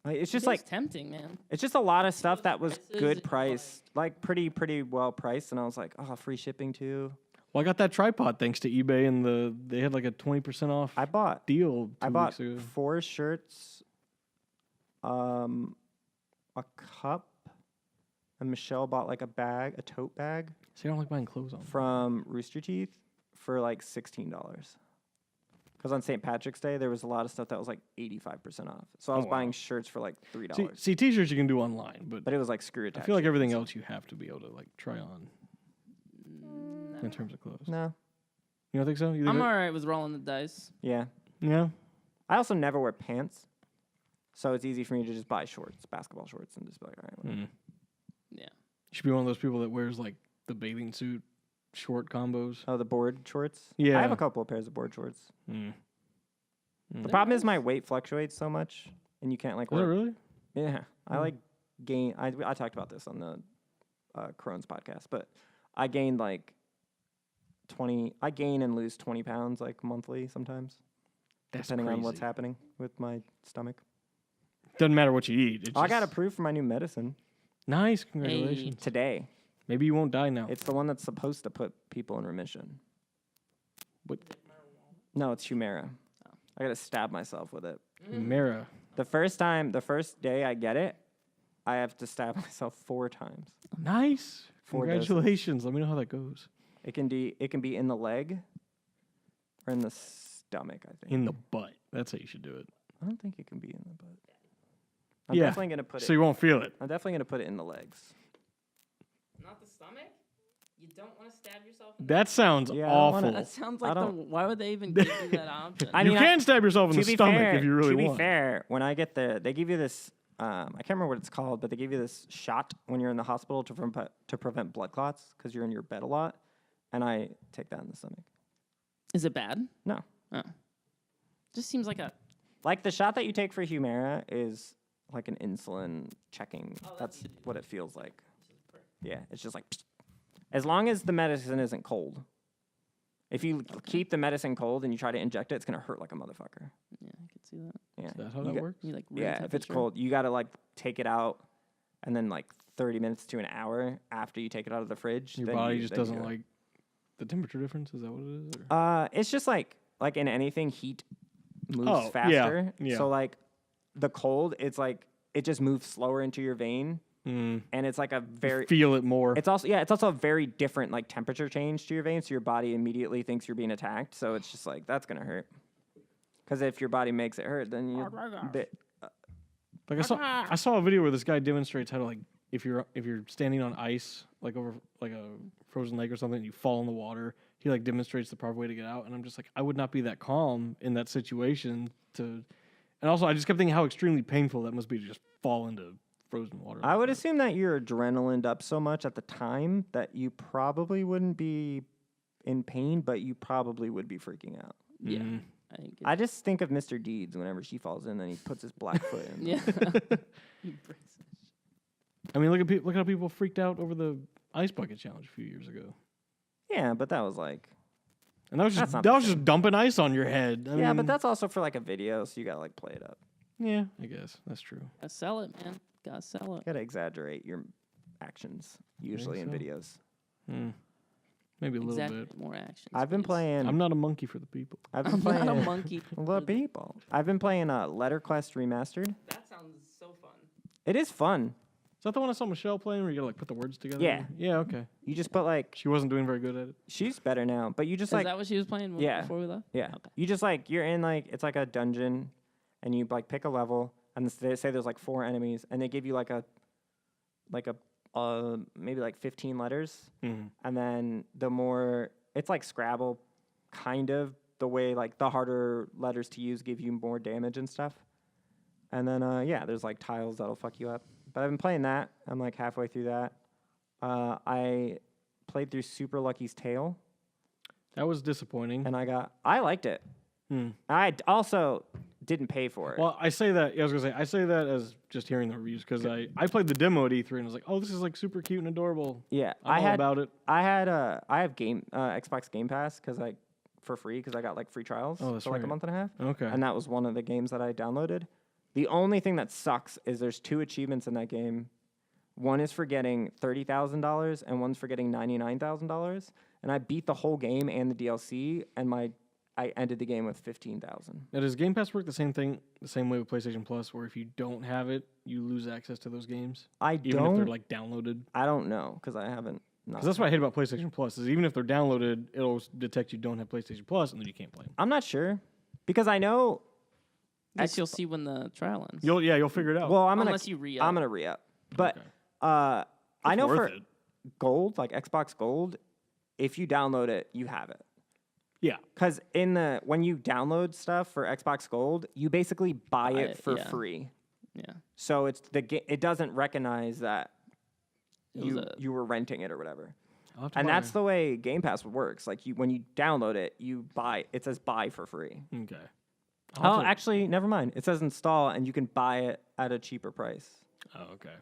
S1: Like, it's just
S3: It is
S1: like
S3: tempting, man.
S1: it's just a lot of stuff that was
S3: prices
S1: good
S3: and,
S1: price, like pretty well priced, and I was like, oh, free shipping too.
S2: Well, I got that tripod thanks to eBay, and they had like a 20% off
S1: I bought
S2: deal.
S1: I
S2: 2
S1: bought
S2: weeks ago.
S1: 4 shirts, a cup, and Michelle bought like a tote bag
S2: See, I don't like buying clothes on.
S1: from Roosterteeth for like $16. Because on St. Patrick's Day, there was a lot of stuff that was like 85% off. So I was
S2: wow.
S1: buying shirts for like $3.
S2: See, t-shirts you can do online, but
S1: But it was like screw
S2: I
S1: attached.
S2: feel like everything else you have to be able to like try on in terms of clothes.
S1: No.
S2: You don't think so? You think
S3: I'm
S2: that-
S3: all right with rolling the dice.
S1: Yeah.
S2: Yeah.
S1: I also never wear pants. So it's easy for me to just buy shorts, basketball shorts, and just be like, all right, whatever.
S2: Mm.
S3: Yeah.
S2: You should be one of those people that wears like the bathing suit short combos.
S1: Oh, the board shorts?
S2: Yeah.
S1: I have a couple of pairs of board shorts.
S2: Mm.
S1: The problem is my weight fluctuates so much, and you can't like
S2: Is it
S1: wear.
S2: really?
S1: Yeah, I like gain. I talked about this on the Crohn's podcast, but I gained like 20. I gain and lose 20 pounds like monthly sometimes,
S2: That's
S1: depending on what's
S2: crazy.
S1: happening with my stomach.
S2: Doesn't matter what you eat. It's
S1: I got
S2: just-
S1: approved for my new medicine
S2: Nice, congratulations.
S1: today.
S2: Maybe you won't die now.
S1: It's the one that's supposed to put people in remission.
S2: What?
S1: No, it's Humira. I gotta stab myself with it.
S2: Mara.
S1: The first day I get it, I have to stab myself 4 times.
S2: Nice.
S1: 4
S2: Congratulations. Let me know how that goes.
S1: It can be in the leg or in the stomach, I think.
S2: In the butt. That's how you should do it.
S1: I don't think it can be in the butt. I'm
S2: Yeah.
S1: definitely going to put
S2: So
S1: it.
S2: you won't feel it.
S1: I'm definitely going to put it in the legs.
S3: Not the stomach? You don't want to stab yourself in
S2: That sounds
S1: Yeah, I don't wanna-
S2: awful.
S3: That sounds
S1: I
S3: like
S1: don't-
S3: why would they even give you that option?
S1: I
S2: You
S1: mean,
S2: can stab yourself in the stomach if you really
S1: to
S2: want.
S1: be fair, when I get they give you this. I can't remember what it's called, but they give you this shot when you're in the hospital to prevent blood clots because you're in your bed a lot, and I take that in the stomach.
S3: Is it bad?
S1: No,
S3: Oh. Just seems like a
S1: like the shot that you take for Humira is like an insulin checking.
S3: Oh,
S1: That's
S3: easy.
S1: what it feels like. Yeah, it's just like as long as the medicine isn't cold. If you keep the medicine cold and you try to inject it, it's gonna hurt like a motherfucker.
S3: Yeah, I could see that.
S1: Yeah,
S2: That's how
S1: You
S2: that
S1: got-
S2: works?
S3: You like room
S1: Yeah, if it's
S3: temperature?
S1: cold, you gotta like take it out, and then like 30 minutes to an hour after you take it out of the fridge.
S2: Your
S1: then
S2: body
S1: you-
S2: just
S1: then you
S2: doesn't
S1: do it.
S2: like the temperature difference. Is that what it is? Or?
S1: It's just like in anything, heat moves
S2: Oh, yeah,
S1: faster.
S2: yeah.
S1: So like the cold, it's like it just moves slower into your vein, and it's like a very.
S2: Feel it more.
S1: It's also a very different like temperature change to your vein, so your body immediately thinks you're being attacked. So it's just like that's gonna hurt. Because if your body makes it hurt, then you.
S2: Like I saw a video where this guy demonstrates how to like if you're standing on ice like over like a frozen lake or something and you fall in the water, he like demonstrates the proper way to get out, and I'm just like I would not be that calm in that situation to. And also I just kept thinking how extremely painful that must be to just fall into frozen water.
S1: I would assume that you're adrenalined up so much at the time that you probably wouldn't be in pain, but you probably would be freaking out.
S3: Yeah. I think
S1: I just think of Mr. Deeds whenever she falls in and he puts his black foot in.
S3: yeah. He breaks it.
S2: I mean, look how people freaked out over the ice bucket challenge a few years ago,
S1: Yeah, but that was like.
S2: and that was
S1: That's
S2: just
S1: not the
S2: just dumping ice on your head. I
S1: Yeah,
S2: mean,
S1: but that's also for like a video, so you gotta like play it up.
S2: yeah, I guess that's true.
S3: Gotta sell it, man. Gotta sell it.
S1: You gotta exaggerate your actions, usually in
S2: so?
S1: videos.
S2: Maybe a little
S3: Exactly.
S2: bit.
S3: More action.
S1: I've been
S3: please.
S1: playing.
S2: I'm not a monkey for the people.
S1: I've been
S3: I'm
S1: playing.
S3: not a monkey.
S1: The people. I've been playing Letterquest Remastered.
S3: That sounds so fun.
S1: It is fun.
S2: Is that the one I saw Michelle playing where you gotta like put the words together?
S1: Yeah.
S2: Yeah, okay.
S1: You just put like.
S2: She wasn't doing very good at it.
S1: She's better now, but you just
S3: Is
S1: like.
S3: that what she was playing
S1: Yeah.
S3: before we left?
S1: Yeah.
S3: Okay.
S1: You just like you're in like it's like a dungeon, and you like pick a level, and they say there's like 4 enemies, and they give you like a maybe like 15 letters, and then the more it's like Scrabble, kind of the way like the harder letters to use give you more damage and stuff, and then yeah, there's like tiles that'll fuck you up. But I've been playing that. I'm like halfway through that. I played through Super Lucky's Tale.
S2: That was disappointing.
S1: And I liked it. I also didn't pay for it.
S2: Well, I say that. Yeah, I was gonna say I say that as just hearing the reviews because I played the demo at E3 and was like, oh, this is like super cute and adorable.
S1: Yeah,
S2: I'm all about it.
S1: I have Xbox Game Pass for free because I got like free trials
S2: Oh, that's
S1: for like a
S2: right.
S1: month and a half.
S2: Okay.
S1: And that was one of the games that I downloaded. The only thing that sucks is there's 2 achievements in that game. One is for getting $30,000 and one's for getting $99,000. And I beat the whole game and the DLC, and I ended the game with 15,000.
S2: Now, does Game Pass work the same way with PlayStation Plus, where if you don't have it, you lose access to those games, even if they're like downloaded?
S1: I don't know because I haven't.
S2: Because that's what I hate about PlayStation Plus is even if they're downloaded, it'll detect you don't have PlayStation Plus, and then you can't play them.
S1: I'm not sure because I know.
S3: I guess you'll see when the trial ends.
S2: You'll figure it out.
S1: Well,
S3: Unless you re-up.
S1: I'm gonna re-up, but
S2: Okay.
S1: I know
S2: worth
S1: for
S2: it.
S1: Gold, like Xbox Gold, if you download it, you have it.
S2: Yeah.
S1: Because when you download stuff for Xbox Gold, you basically buy it for
S3: yeah.
S1: free.
S3: Yeah.
S1: So it doesn't recognize that
S3: It was
S1: you were renting it or whatever.
S2: I'll have to
S1: And
S2: buy-
S1: that's the way Game Pass works. Like when you download it, it says buy for free.
S2: okay. I'll
S1: Oh,
S2: have to-
S1: actually, never mind. It says install, and you can buy it at a cheaper price.
S2: Oh, okay.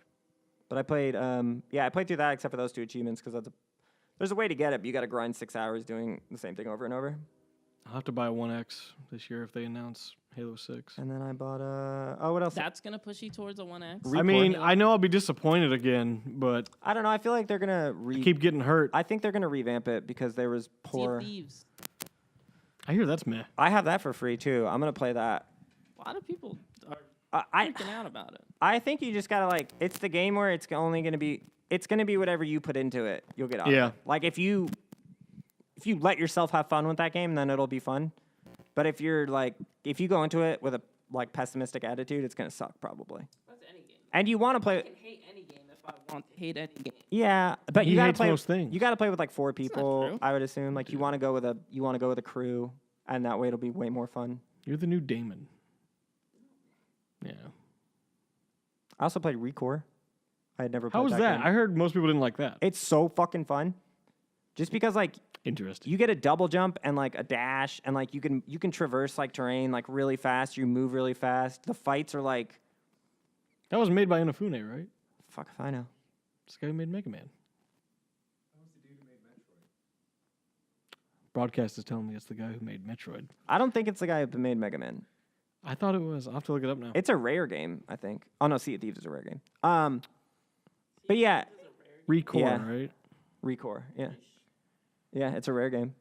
S1: But I played, I played through that except for those 2 achievements because there's a way to get it, but you got to grind 6 hours doing the same thing over and over.
S2: I'll have to buy a 1X this year if they announce Halo 6.
S1: And then I bought what else?
S3: That's gonna push you towards a 1X.
S2: I mean, I know I'll be disappointed again, but
S1: I don't know. I feel like they're gonna
S2: keep getting hurt.
S1: I think they're gonna revamp it because there was
S3: Sea
S1: poor.
S3: of Thieves.
S2: I hear that's meh.
S1: I have that for free too. I'm gonna play that.
S3: A lot of people are. freaking out about it.
S1: I think you just gotta like. It's the game where it's only gonna be. It's gonna be whatever you put into it. You'll get out.
S2: Yeah.
S1: Of it. Like if you let yourself have fun with that game, then it'll be fun. But if you go into it with a like pessimistic attitude, it's gonna suck probably.
S3: That's any game.
S1: And you want to play.
S3: I can hate any game if I want to hate any game.
S1: Yeah, but
S2: He
S1: you gotta
S2: hates
S1: play.
S2: most things.
S1: You gotta play with like 4 people.
S3: true.
S1: I would assume like you want to go with a crew, and that way it'll be way more fun.
S2: You're the new Damon. Yeah.
S1: I also played Recoil. I had never played
S2: How was that?
S1: game.
S2: I heard most people didn't like that.
S1: It's so fucking fun. Just because like
S2: Interesting.
S1: you get a double jump and like a dash and like you can traverse like terrain like really fast. You move really fast. The fights are like
S2: That was made by Inafune, right?
S1: fuck if I know.
S2: This guy who made Mega Man. Broadcast is telling me it's the guy who made Metroid.
S1: I don't think it's the guy who made Mega Man.
S2: I thought it was. I'll have to look it up now.
S1: It's a rare game, I think. Oh no, Sea of Thieves is a rare game. But yeah,
S2: Recoil,
S1: Yeah.
S2: right?
S1: Recoil. Yeah, yeah, it's a rare game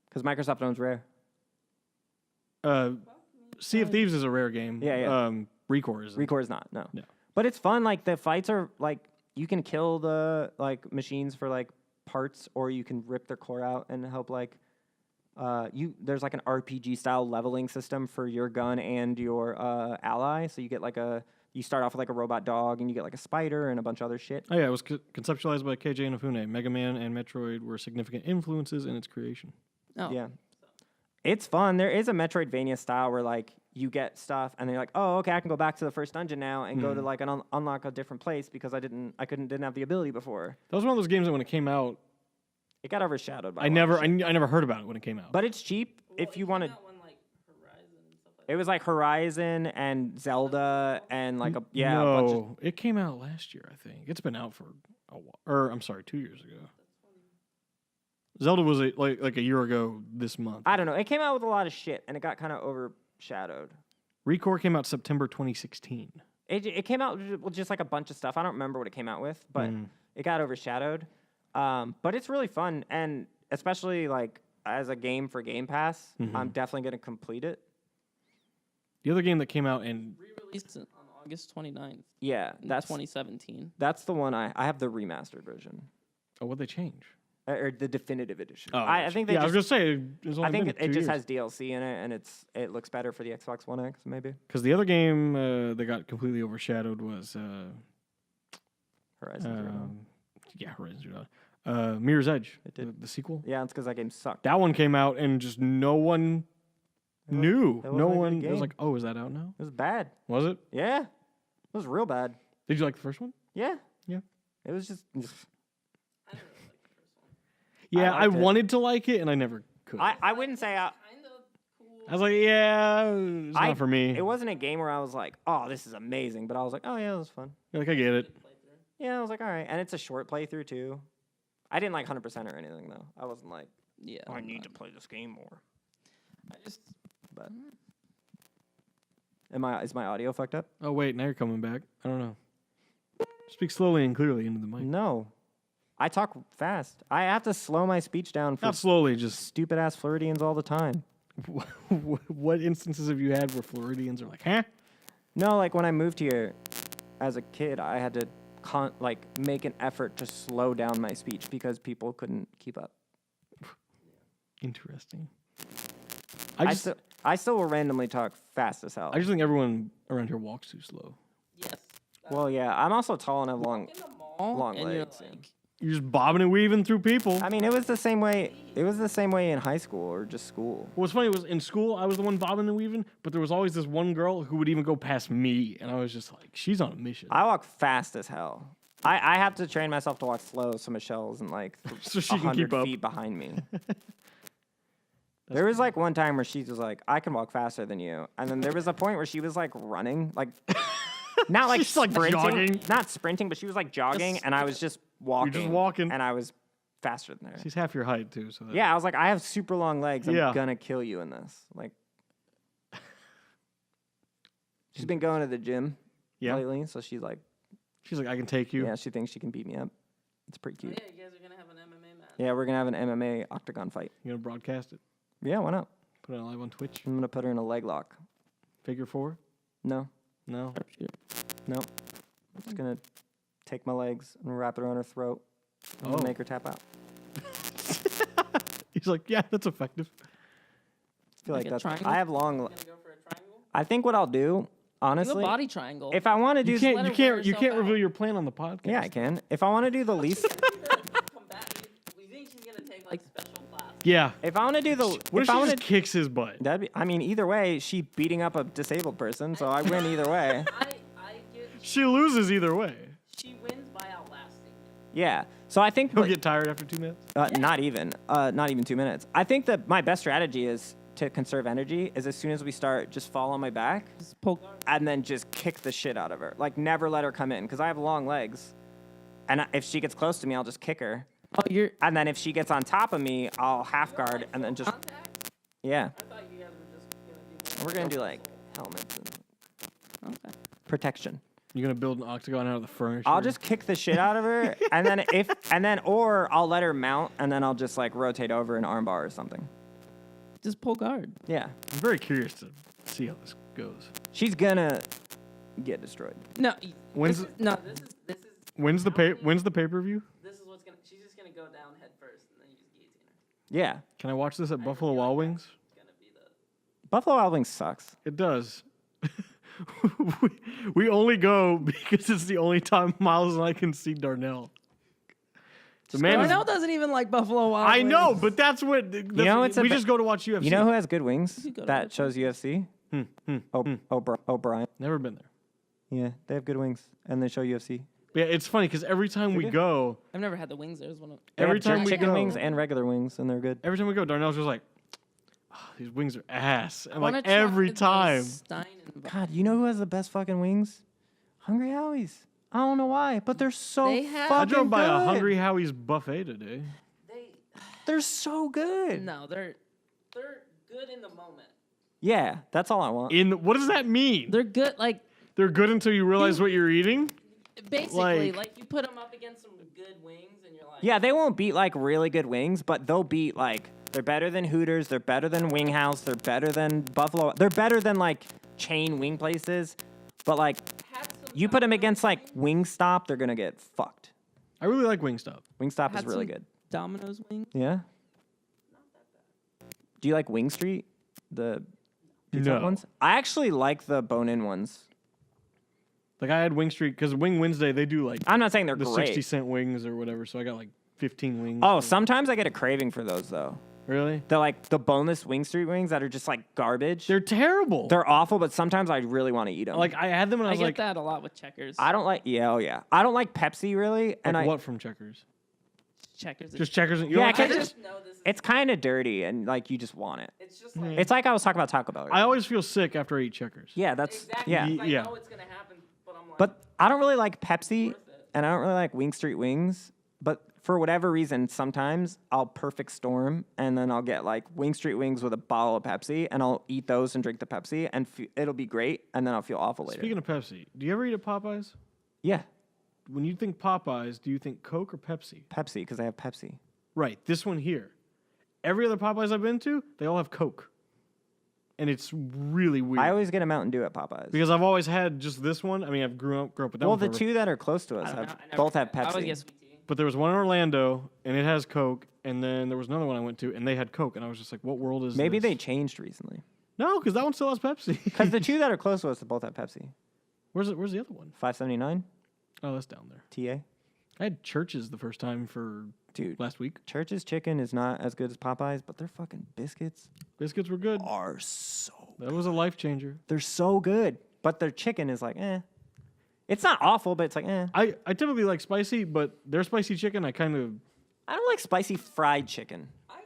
S1: because Microsoft owns Rare.
S2: Sea of Thieves is a rare game.
S1: Yeah, yeah.
S2: Recoil is.
S1: Recoil is not. No.
S2: No.
S1: But it's fun. Like the fights are like you can kill the like machines for like parts, or you can rip their core out and help like. There's like an RPG style leveling system for your gun and your ally. So you get like you start off with like a robot dog and you get like a spider and a bunch of other shit.
S2: Oh yeah, it was conceptualized by KJ Inafune. Mega Man and Metroid were significant influences in its creation.
S3: Oh.
S1: Yeah. It's fun. There is a Metroidvania style where like you get stuff and then you're like, oh, okay, I can go back to the first dungeon now and go to like unlock a different place because I didn't have the ability before.
S2: That was one of those games that when it came out,
S1: It got overshadowed by
S2: I
S1: a lot of shit.
S2: never heard about it when it came out.
S1: But it's cheap if you wanted. It was like Horizon and Zelda and like a bunch of.
S2: It came out last year, I think. It's been out for a while. Or I'm sorry, 2 years ago. Zelda was like a year ago this month.
S1: I don't know. It came out with a lot of shit and it got kind of overshadowed.
S2: Recoil came out September 2016.
S1: It came out with just like a bunch of stuff. I don't remember what it came out with, but it got overshadowed. But it's really fun, and especially like as a game for Game Pass, I'm definitely going to complete it.
S2: The other game that came out in
S3: Released on August 29th.
S1: Yeah, that's
S3: 2017.
S1: That's the one I have the remastered version
S2: what'd they change?
S1: or the definitive edition.
S2: Oh,
S1: I think they
S2: I was
S1: just,
S2: gonna say it's only
S1: I think
S2: been
S1: it
S2: 2
S1: just
S2: years.
S1: has DLC in it, and it looks better for the Xbox One X maybe.
S2: Because the other game that got completely overshadowed was
S1: Horizon Zero Dawn.
S2: Horizon Zero Dawn. Mirror's Edge,
S1: It did.
S2: the sequel.
S1: Yeah, it's because that game sucked.
S2: That one came out and just no one knew.
S1: it
S2: No
S1: wasn't a good
S2: one. It
S1: game.
S2: was like, oh, is that out now?
S1: It was bad.
S2: Was it?
S1: Yeah, it was real bad.
S2: Did you like the first one?
S1: Yeah,
S2: Yeah.
S1: it was just.
S2: Yeah, I
S1: liked it.
S2: wanted to like it and I never could.
S1: I wouldn't say
S3: Kind of cool.
S2: I was like, yeah, it's not for me.
S1: It wasn't a game where I was like, oh, this is amazing, but I was like, oh yeah, it was fun.
S2: Like, I get it.
S1: Yeah, I was like, all right, and it's a short playthrough too. I didn't like 100% or anything though. I wasn't like,
S3: Yeah.
S1: oh, I need to play this game more.
S3: I just.
S1: But is my audio fucked up?
S2: Oh wait, now you're coming back. I don't know. Speak slowly and clearly into the mic.
S1: No, I talk fast. I have to slow my speech down for
S2: Not slowly, just
S1: stupid ass Floridians all the time.
S2: what instances have you had where Floridians are like, huh?
S1: No, like when I moved here as a kid, I had to make an effort to slow down my speech because people couldn't keep up.
S2: Interesting.
S1: I still will randomly talk fast as hell.
S2: I just think everyone around here walks too slow.
S3: Yes.
S1: Well, yeah, I'm also tall and have long.
S3: In the mall,
S1: long
S3: and you're
S1: legs, yeah.
S3: like,
S2: You're just bobbing and weaving through people.
S1: I mean, it was the same way. It was the same way in high school or just school.
S2: What's funny was in school, I was the one bobbing and weaving, but there was always this one girl who would even go past me, and I was just like, she's on a mission.
S1: I walk fast as hell. I have to train myself to walk slow so Michelle's in like
S2: So she can keep
S1: 100
S2: up.
S1: feet behind me. There was like one time where she was like, I can walk faster than you. And then there was a point where she was like running, like not like
S2: She's, like,
S1: sprinting,
S2: jogging.
S1: not sprinting, but she was like jogging, and I was just walking.
S2: just walking.
S1: and I was faster than her.
S2: She's half your height, too. So that,
S1: Yeah, I was like, I have super long legs. I'm
S2: Yeah.
S1: gonna kill you in this. Like, she's been going to the gym
S2: Yeah.
S1: lately, so she's like,
S2: She's like, I can take you.
S1: yeah, she thinks she can beat me up. It's pretty
S3: oh,
S1: cute.
S3: yeah, you guys are gonna have an MMA match.
S1: Yeah, we're gonna have an MMA octagon fight.
S2: You're going to broadcast it?
S1: Yeah, why not?
S2: Put it live on Twitch?
S1: I'm gonna put her in a leg lock.
S2: Figure 4?
S1: No,
S2: No.
S1: No. I'm just gonna take my legs and wrap it around her throat and
S2: Oh.
S1: make her tap out.
S2: He's like, yeah, that's effective.
S1: I feel
S3: Like
S1: like
S3: a
S1: that's.
S3: triangle?
S1: I have long.
S3: Gonna go for a triangle?
S1: I think what I'll do,
S3: Do a
S1: honestly,
S3: body triangle.
S1: if I want to do,
S2: You can't.
S3: let
S2: You
S3: her wear
S2: can't. You
S3: herself
S2: can't reveal
S3: out.
S2: your plan on the podcast.
S1: yeah, I can. If I want to do the least,
S3: Come back. You think she's gonna take like special class?
S2: Yeah.
S1: if I want to do the,
S2: What if
S1: if I
S2: she
S1: want
S2: just
S1: to,
S2: kicks his butt?
S1: that'd be. I mean, either way, she beating up a disabled person, so I win either way.
S3: I get.
S2: She loses either way.
S3: She wins by outlasting you.
S1: Yeah. So I think
S2: He'll get tired after 2 minutes.
S1: not even 2 minutes. I think that my best strategy is to conserve energy. Is as soon as we start, just fall on my back
S3: Just poke.
S1: and then just kick the shit out of her. Like never let her come in because I have long legs, and if she gets close to me, I'll just kick her.
S3: Oh, you're.
S1: And then if she gets on top of me, I'll half guard and then just
S3: Contact?
S1: yeah.
S3: I thought you guys were just gonna do.
S1: We're gonna do like helmets and
S3: Okay.
S1: protection.
S2: You're gonna build an octagon out of the furniture.
S1: I'll just kick the shit out of her, and then or I'll let her mount, and then I'll just like rotate over an armbar or something.
S3: Just pull guard.
S1: Yeah,
S2: I'm very curious to see how this goes.
S1: she's gonna get destroyed.
S3: No.
S2: When's
S3: this is, no. This is.
S2: When's the pay-per-view?
S3: This is what's gonna. She's just gonna go down head first, and then you just guillotine her.
S1: Yeah,
S2: Can I watch this at Buffalo Wild Wings?
S3: It's gonna be the.
S1: Buffalo Wild Wings sucks.
S2: It does. we only go because it's the only time Miles and I can see Darnell. The man is,
S3: Darnell doesn't even like Buffalo Wild
S2: I
S3: Wings.
S2: know, but that's what. That's,
S1: know, it's a
S2: we
S1: ba-
S2: just go to watch UFC.
S1: You know who has good wings
S3: You go to
S1: that
S3: watch
S1: shows UFC? O'Brien.
S2: Never been there.
S1: Yeah, they have good wings, and they show UFC.
S2: Yeah, it's funny because every time we
S1: do.
S2: go,
S3: I've never had the wings. There's one.
S1: They
S2: Every
S1: have
S2: time
S1: jerk
S2: we
S1: chicken
S2: go-
S1: wings and regular wings, and they're good.
S2: Darnell's just like, "Oh, these wings are ass. And
S3: Wanna
S2: like
S3: try
S2: every
S3: the
S2: time.
S3: Stein and
S1: God, you know who has the best fucking wings? Hungry Howie's. I don't know why, but they're so
S3: They have-
S1: fucking
S2: I drove by
S1: good.
S2: a Hungry Howie's buffet today.
S1: They're so good.
S3: No, they're good in the moment.
S1: Yeah, that's all I want.
S2: What does that mean?
S3: They're good, like
S2: They're good until you realize what you're eating.
S3: basically,
S2: Like-
S3: like you put them up against some good wings, and you're like,
S1: Yeah, they won't beat like really good wings, but they'll beat like they're better than Hooters, they're better than Wing House, they're better than Buffalo. They're better than like chain wing places, but like
S3: had some
S1: you put them against like Wingstop, they're gonna get fucked.
S2: I really like Wingstop.
S1: Wingstop is
S3: had
S1: really
S3: some
S1: good.
S3: Domino's wings.
S1: Yeah. Do you like Wing Street, the pizza
S2: No.
S1: ones? I actually like the bone-in ones.
S2: Like I had Wing Street because Wing Wednesday they do like
S1: I'm not saying they're
S2: the
S1: great.
S2: 60-cent wings or whatever. So I got like 15 wings.
S1: Oh, sometimes I get a craving for those though.
S2: Really?
S1: They're like the boneless Wing Street wings that are just like garbage.
S2: They're terrible.
S1: They're awful, but sometimes I really want to eat them.
S2: like I had them and I
S3: I
S2: was
S3: get
S2: like,
S3: that a lot with Checkers.
S1: I don't like I don't like Pepsi really, and
S2: like
S1: I
S2: what from Checkers?
S3: Checkers.
S2: Just Checkers. You
S1: Yeah,
S2: know
S1: I
S2: what?
S1: can't
S3: I
S1: just-
S3: just know this. Is,
S1: it's kind of dirty and like you just want it.
S3: it's just like
S1: It's like I was talking about Taco Bell.
S2: I always feel sick after I eat Checkers.
S1: Yeah, that's
S3: exactly.
S1: yeah.
S3: I
S2: Yeah.
S3: know it's gonna happen, but I'm like,
S1: But I don't really like Pepsi,
S3: Worth it.
S1: and I don't really like Wing Street wings. But for whatever reason, sometimes I'll perfect storm, and then I'll get like Wing Street wings with a bottle of Pepsi, and I'll eat those and drink the Pepsi, and it'll be great, and then I'll feel awful later.
S2: Speaking of Pepsi, do you ever eat at Popeyes?
S1: Yeah,
S2: When you think Popeyes, do you think Coke or Pepsi?
S1: Pepsi, because I have Pepsi.
S2: Right. This one here. Every other Popeyes I've been to, they all have Coke, and it's really weird.
S1: I always get a Mountain Dew at Popeyes.
S2: because I've always had just this one. I mean, I've grew up with that
S1: Well,
S2: one
S1: the
S2: forever.
S1: two that are close to us
S3: I don't
S1: have
S3: know, I never
S1: both have
S3: I always
S1: Pepsi.
S3: get sweet tea.
S2: But there was one in Orlando, and it has Coke. And then there was another one I went to, and they had Coke. And I was just like, what world is
S1: Maybe
S2: this?
S1: they changed recently.
S2: No, because that one still has Pepsi.
S1: Because the two that are close to us both have Pepsi.
S2: Where's the other one?
S1: 579
S2: Oh, that's down there.
S1: TA.
S2: I had Churches the first time for
S1: Dude,
S2: last week.
S1: Church's chicken is not as good as Popeyes, but their fucking biscuits
S2: Biscuits were good.
S1: are so
S2: That was a life changer.
S1: They're so good, but their chicken is like, eh. It's not awful, but it's like, eh.
S2: I typically like spicy, but their spicy chicken, I kind of...
S1: I don't like spicy fried chicken.
S3: I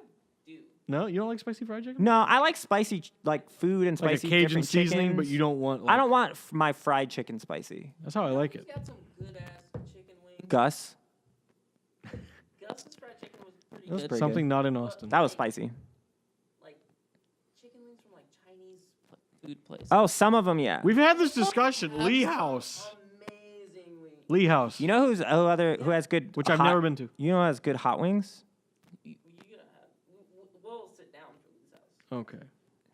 S3: do.
S2: No, you don't like spicy fried chicken?
S1: No, I like spicy, like food and
S2: Like
S1: spicy
S2: a Cajun
S1: different
S2: seasoning, but
S1: chickens.
S2: you don't want... Like,
S1: I don't want my fried chicken spicy.
S2: That's how I like it.
S3: He's got some good ass chicken wings.
S1: Gus,
S3: Gus's fried chicken was pretty
S1: was
S3: good.
S1: pretty
S2: Something not in Austin.
S1: that was spicy.
S3: Like chicken wings from like Chinese food place.
S1: Oh, some of them, yeah.
S2: We've had this discussion. Lee House.
S3: Amazing wings.
S2: Lee House.
S1: You know who has good
S2: Which I've
S1: hot-
S2: never been to.
S1: You know who has good hot wings?
S3: You gotta have. We'll sit down for Lee's house.
S2: Okay.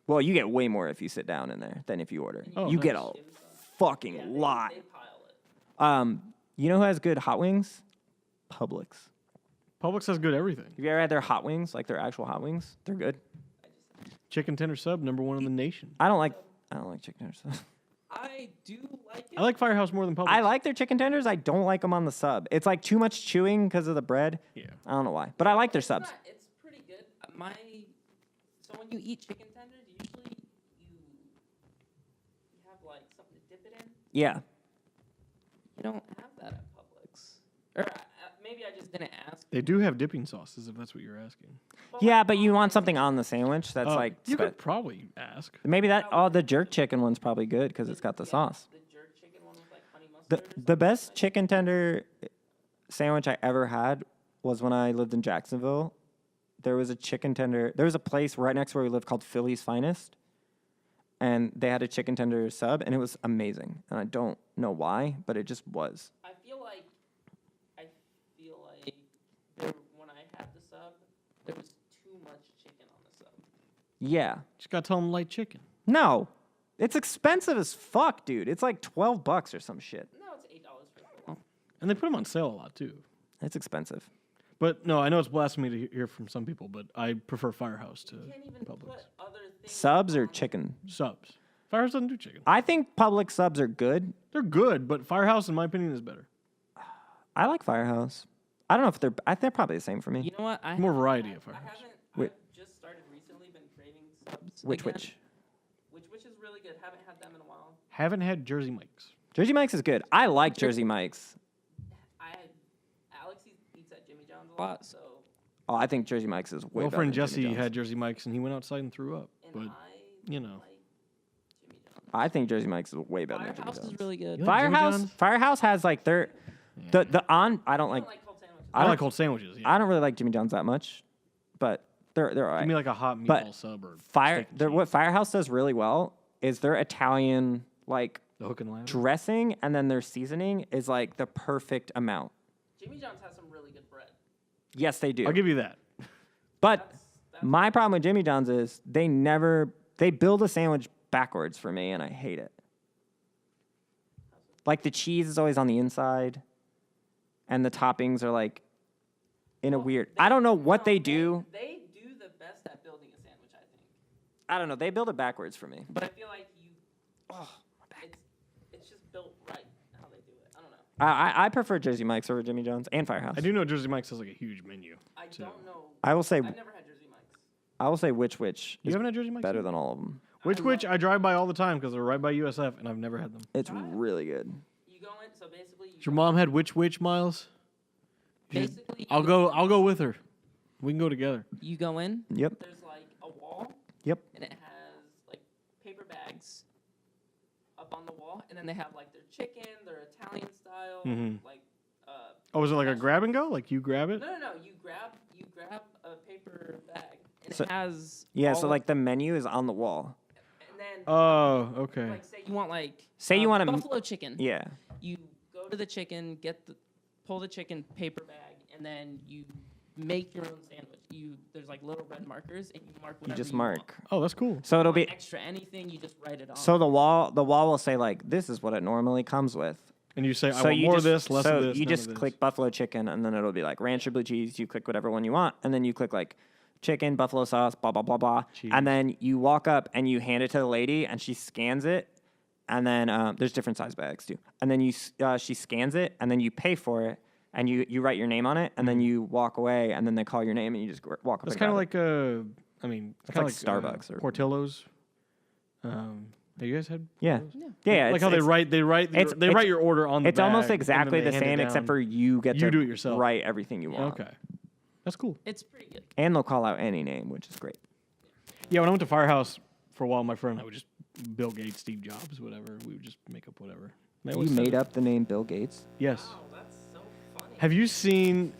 S1: Well, you get way more if you sit down in there than if you order.
S2: Oh,
S1: you get
S2: nice.
S1: a fucking lot.
S3: They pile it.
S1: You know who has good hot wings? Publix.
S2: Publix has good everything.
S1: Have you ever had their hot wings, like their actual hot wings? They're good.
S2: Chicken tender sub, #1 in the nation.
S1: I don't like chicken tenders.
S3: I do like it.
S2: I like Firehouse more than Publix.
S1: I like their chicken tenders. I don't like them on the sub. It's like too much chewing because of the bread.
S2: Yeah.
S1: I don't know why, but I like their subs.
S3: It's pretty good. So when you eat chicken tenders, usually you have like something to dip it in.
S1: Yeah.
S3: You don't have that at Publix. Or maybe I just didn't ask.
S2: They do have dipping sauces, if that's what you're asking.
S1: Yeah, but you want something on the sandwich that's like
S2: you could probably ask.
S1: maybe that. Oh, the jerk chicken one's probably good because it's got the sauce.
S3: The jerk chicken one with like honey mustard. or
S1: The
S3: something.
S1: best chicken tender sandwich I ever had was when I lived in Jacksonville. There was a chicken tender. There was a place right next to where we lived called Philly's Finest, and they had a chicken tender sub, and it was amazing. And I don't know why, but it just was.
S3: I feel like there, when I had the sub, there was too much chicken on the sub.
S1: Yeah.
S2: Just gotta tell them light chicken.
S1: No, it's expensive as fuck, dude. It's like $12 or some shit.
S3: No, it's $8 for
S2: And they put them on sale a lot too.
S1: It's expensive.
S2: But no, I know it's blasphemy to hear from some people, but I prefer Firehouse to
S3: You can't even
S2: Publix.
S3: put other things.
S1: Subs or chicken?
S2: Subs. Firehouse doesn't do chicken.
S1: I think public subs are good.
S2: They're good, but Firehouse, in my opinion, is better.
S1: I like Firehouse. I don't know if they're probably the same for me.
S3: You know what?
S2: More variety at Firehouse.
S1: Wait.
S3: I've just started recently, been craving subs.
S1: Which?
S3: again, which is really good. Haven't had them in a while.
S2: Haven't had Jersey Mike's.
S1: Jersey Mike's is good. I like Jersey Mike's.
S3: Alex eats at Jimmy John's a lot, so.
S1: Oh, I think Jersey Mike's is way
S2: My
S1: better.
S2: friend
S1: than Jimmy
S2: Jesse
S1: John's.
S2: had Jersey Mike's, and he went outside and threw up.
S3: And
S2: But you know.
S3: like Jimmy John's.
S1: I think Jersey Mike's is way better than Jimmy
S3: Firehouse
S1: John's.
S3: is really good.
S2: You like Jimmy John's?
S1: Firehouse has like their the on. I don't
S3: I
S1: like.
S3: don't like cold sandwiches.
S2: I like cold sandwiches. Yeah.
S1: I don't really like Jimmy John's that much, but they're all
S2: Give
S1: right.
S2: me like a hot
S1: But
S2: meatball sub or
S1: What Firehouse does really well is their Italian like
S2: the hook and ladder.
S1: dressing and then their seasoning is like the perfect amount.
S3: Jimmy John's has some really good bread.
S1: Yes, they do.
S2: I'll give you that.
S1: But
S3: That's
S1: my problem with Jimmy John's is they build a sandwich backwards for me, and I hate it. Like the cheese is always on the inside, and the toppings are like in a weird. I don't know what they do.
S3: They do the best at building a sandwich, I think.
S1: I don't know. They build it backwards for me.
S3: But I feel like
S1: Oh, my back.
S3: it's just built right how they do it. I don't know.
S1: I prefer Jersey Mike's over Jimmy John's and Firehouse.
S2: I do know Jersey Mike's has like a huge menu.
S3: I
S2: too.
S3: don't know.
S1: I will say
S3: I've never had Jersey Mike's.
S1: which
S2: You
S1: is
S2: haven't had Jersey Mike's?
S1: better
S2: yet?
S1: than all of them.
S2: Which I drive by all the time because they're right by USF, and I've never had them.
S1: It's really good.
S3: You go in, so basically
S2: Has your mom had which Miles?
S3: basically
S2: I'll go with her. We can go together.
S3: you go in,
S1: Yep.
S3: there's like a wall
S1: Yep.
S3: and it has like paper bags up on the wall, and then they have like their chicken, their Italian style,
S2: Mhm.
S3: like
S2: Oh, is it like a grab and go? Like you grab it?
S3: no, you grab a paper bag and
S1: So-
S3: it has
S1: Yeah,
S3: all
S1: so
S3: of-
S1: like the menu is on the wall.
S3: and then
S2: Oh, okay.
S3: like say you want like
S1: Say you want a m-
S3: buffalo chicken.
S1: Yeah.
S3: You go to the chicken, pull the chicken paper bag, and then you make your own sandwich. There's like little red markers, and you mark
S1: You
S3: whatever
S1: just
S3: you
S1: mark.
S2: Oh, that's cool.
S1: So it'll
S3: Want
S1: be
S3: extra anything, you just write it on.
S1: so the wall will say like this is what it normally comes with.
S2: And you say, I
S1: So
S2: want
S1: you
S2: more
S1: just,
S2: of this, less
S1: so
S2: of this.
S1: you
S2: none of
S1: just
S2: this.
S1: click buffalo chicken, and then it'll be like ranch or blue cheese. You click whatever one you want, and then you click like chicken, buffalo sauce, blah blah blah blah,
S2: Cheese.
S1: and then you walk up and you hand it to the lady, and she scans it, and then there's different size bags too, and then she scans it, and then you pay for it, and you write your name on it, and then you walk away, and then they call your name, and you just walk up.
S2: That's
S1: and
S2: kind of
S1: grab
S2: like I mean,
S1: It's
S2: kind
S1: like
S2: of
S1: Starbucks or-
S2: Portillo's. Have you guys had?
S1: it. Yeah,
S2: Portillo's?
S1: yeah.
S2: Like
S1: it's-
S2: how they
S1: it's-
S2: write write your order on the
S1: It's almost
S2: bag,
S1: exactly
S2: and then
S1: the
S2: they hand
S1: same,
S2: it
S1: except
S2: down.
S1: for you get
S2: You
S1: to
S2: do it yourself.
S1: write everything you want.
S2: Okay, that's cool.
S3: it's pretty good.
S1: And they'll call out any name, which is great.
S2: Yeah, when I went to Firehouse for a while, my friend and I would just Bill Gates, Steve Jobs, whatever. We would just make up whatever. They
S1: You
S2: always said
S1: made
S2: it.
S1: up the name Bill Gates?
S2: Yes.
S3: Oh, that's so funny.
S2: Have you seen